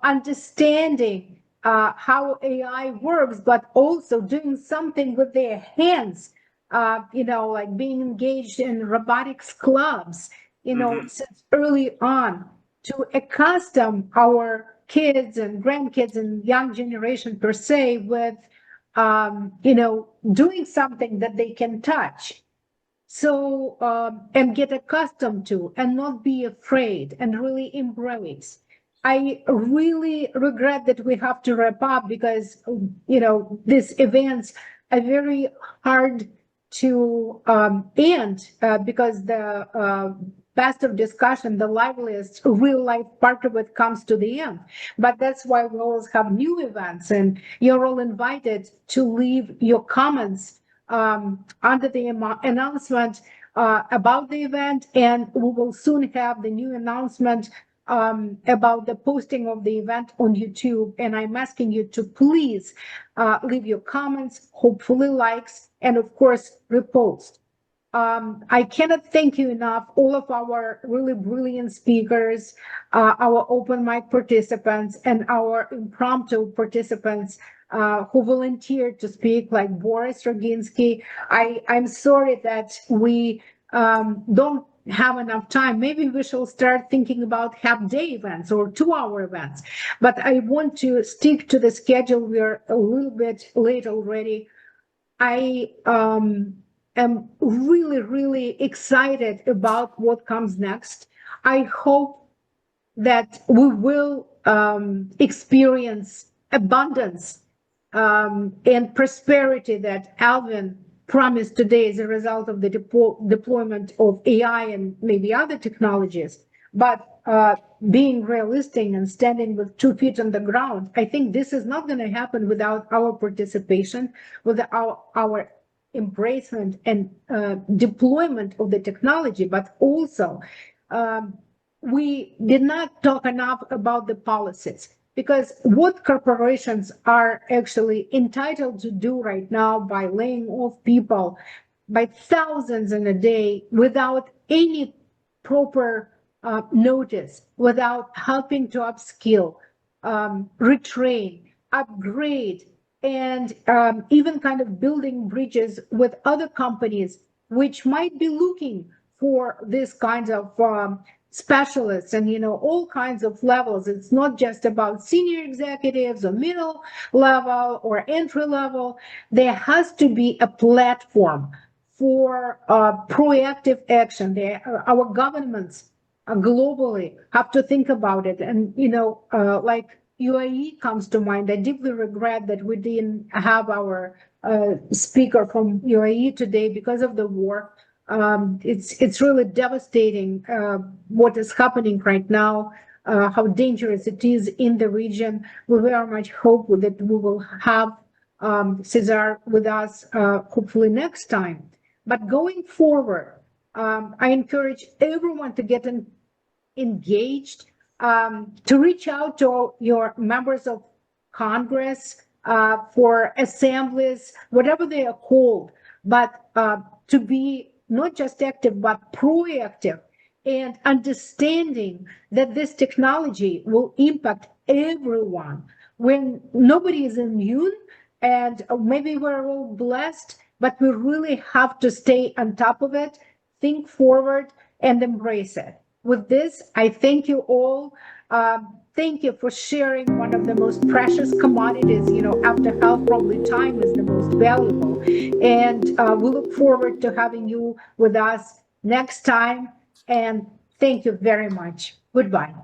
understanding how AI works, but also doing something with their hands, like being engaged in robotics clubs, since early on to accustom our kids and grandkids and young generation per se with, doing something that they can touch. So, and get accustomed to and not be afraid and really embrace. I really regret that we have to wrap up because, these events are very hard to end because the best of discussion, the liveliest real life part of it comes to the end. But that's why we always have new events, and you're all invited to leave your comments under the announcement about the event, and we will soon have the new announcement about the posting of the event on YouTube. And I'm asking you to please leave your comments, hopefully likes, and of course, repost. I cannot thank you enough, all of our really brilliant speakers, our open mic participants, and our impromptu participants who volunteered to speak, like Boris Roginsky. I'm sorry that we don't have enough time. Maybe we shall start thinking about half-day events or 2-hour events. But I want to stick to the schedule. We're a little bit late already. I am really, really excited about what comes next. I hope that we will experience abundance and prosperity that Alvin promised today as a result of the deployment of AI and maybe other technologies. But being realistic and standing with 2 feet on the ground, I think this is not going to happen without our participation, without our embracement and deployment of the technology, but also we did not talk enough about the policies, because what corporations are actually entitled to do right now by laying off people by thousands in a day without any proper notice, without helping to upskill, retrain, upgrade, and even kind of building bridges with other companies which might be looking for this kinds of specialists and all kinds of levels. It's not just about senior executives or middle level or entry level. There has to be a platform for proactive action. Our governments globally have to think about it. And like UAE comes to mind. I deeply regret that we didn't have our speaker from UAE today because of the war. It's really devastating what is happening right now, how dangerous it is in the region. We very much hope that we will have Cesar with us hopefully next time. But going forward, I encourage everyone to get engaged, to reach out to your members of Congress, for assemblies, whatever they are called, but to be not just active, but proactive, and understanding that this technology will impact everyone. When nobody is immune, and maybe we're all blessed, but we really have to stay on top of it, think forward, and embrace it. With this, I thank you all. Thank you for sharing one of the most precious commodities. After health, probably time is the most valuable. And we look forward to having you with us next time. And thank you very much. Goodbye.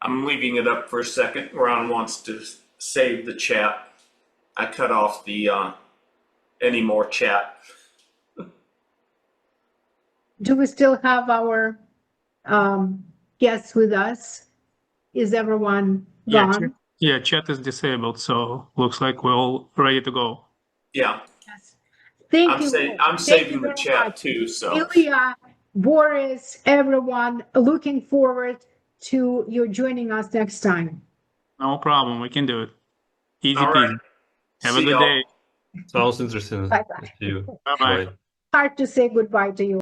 I'm leaving it up for a second. Ron wants to save the chat. I cut off the any more chat. Do we still have our guests with us? Is everyone gone? Yeah, chat is disabled, so looks like we're all ready to go. Yeah. Yes. Thank I'm you. I'm Thank saving you the very chat much. too, so. Ilya, Boris, everyone, looking forward to you joining us next time. No problem, we can do it. Easy All right. peasy. Have a See good y'all. day. Sounds interesting. Bye-bye. See you. Bye-bye. Bye. Hard to say goodbye to you.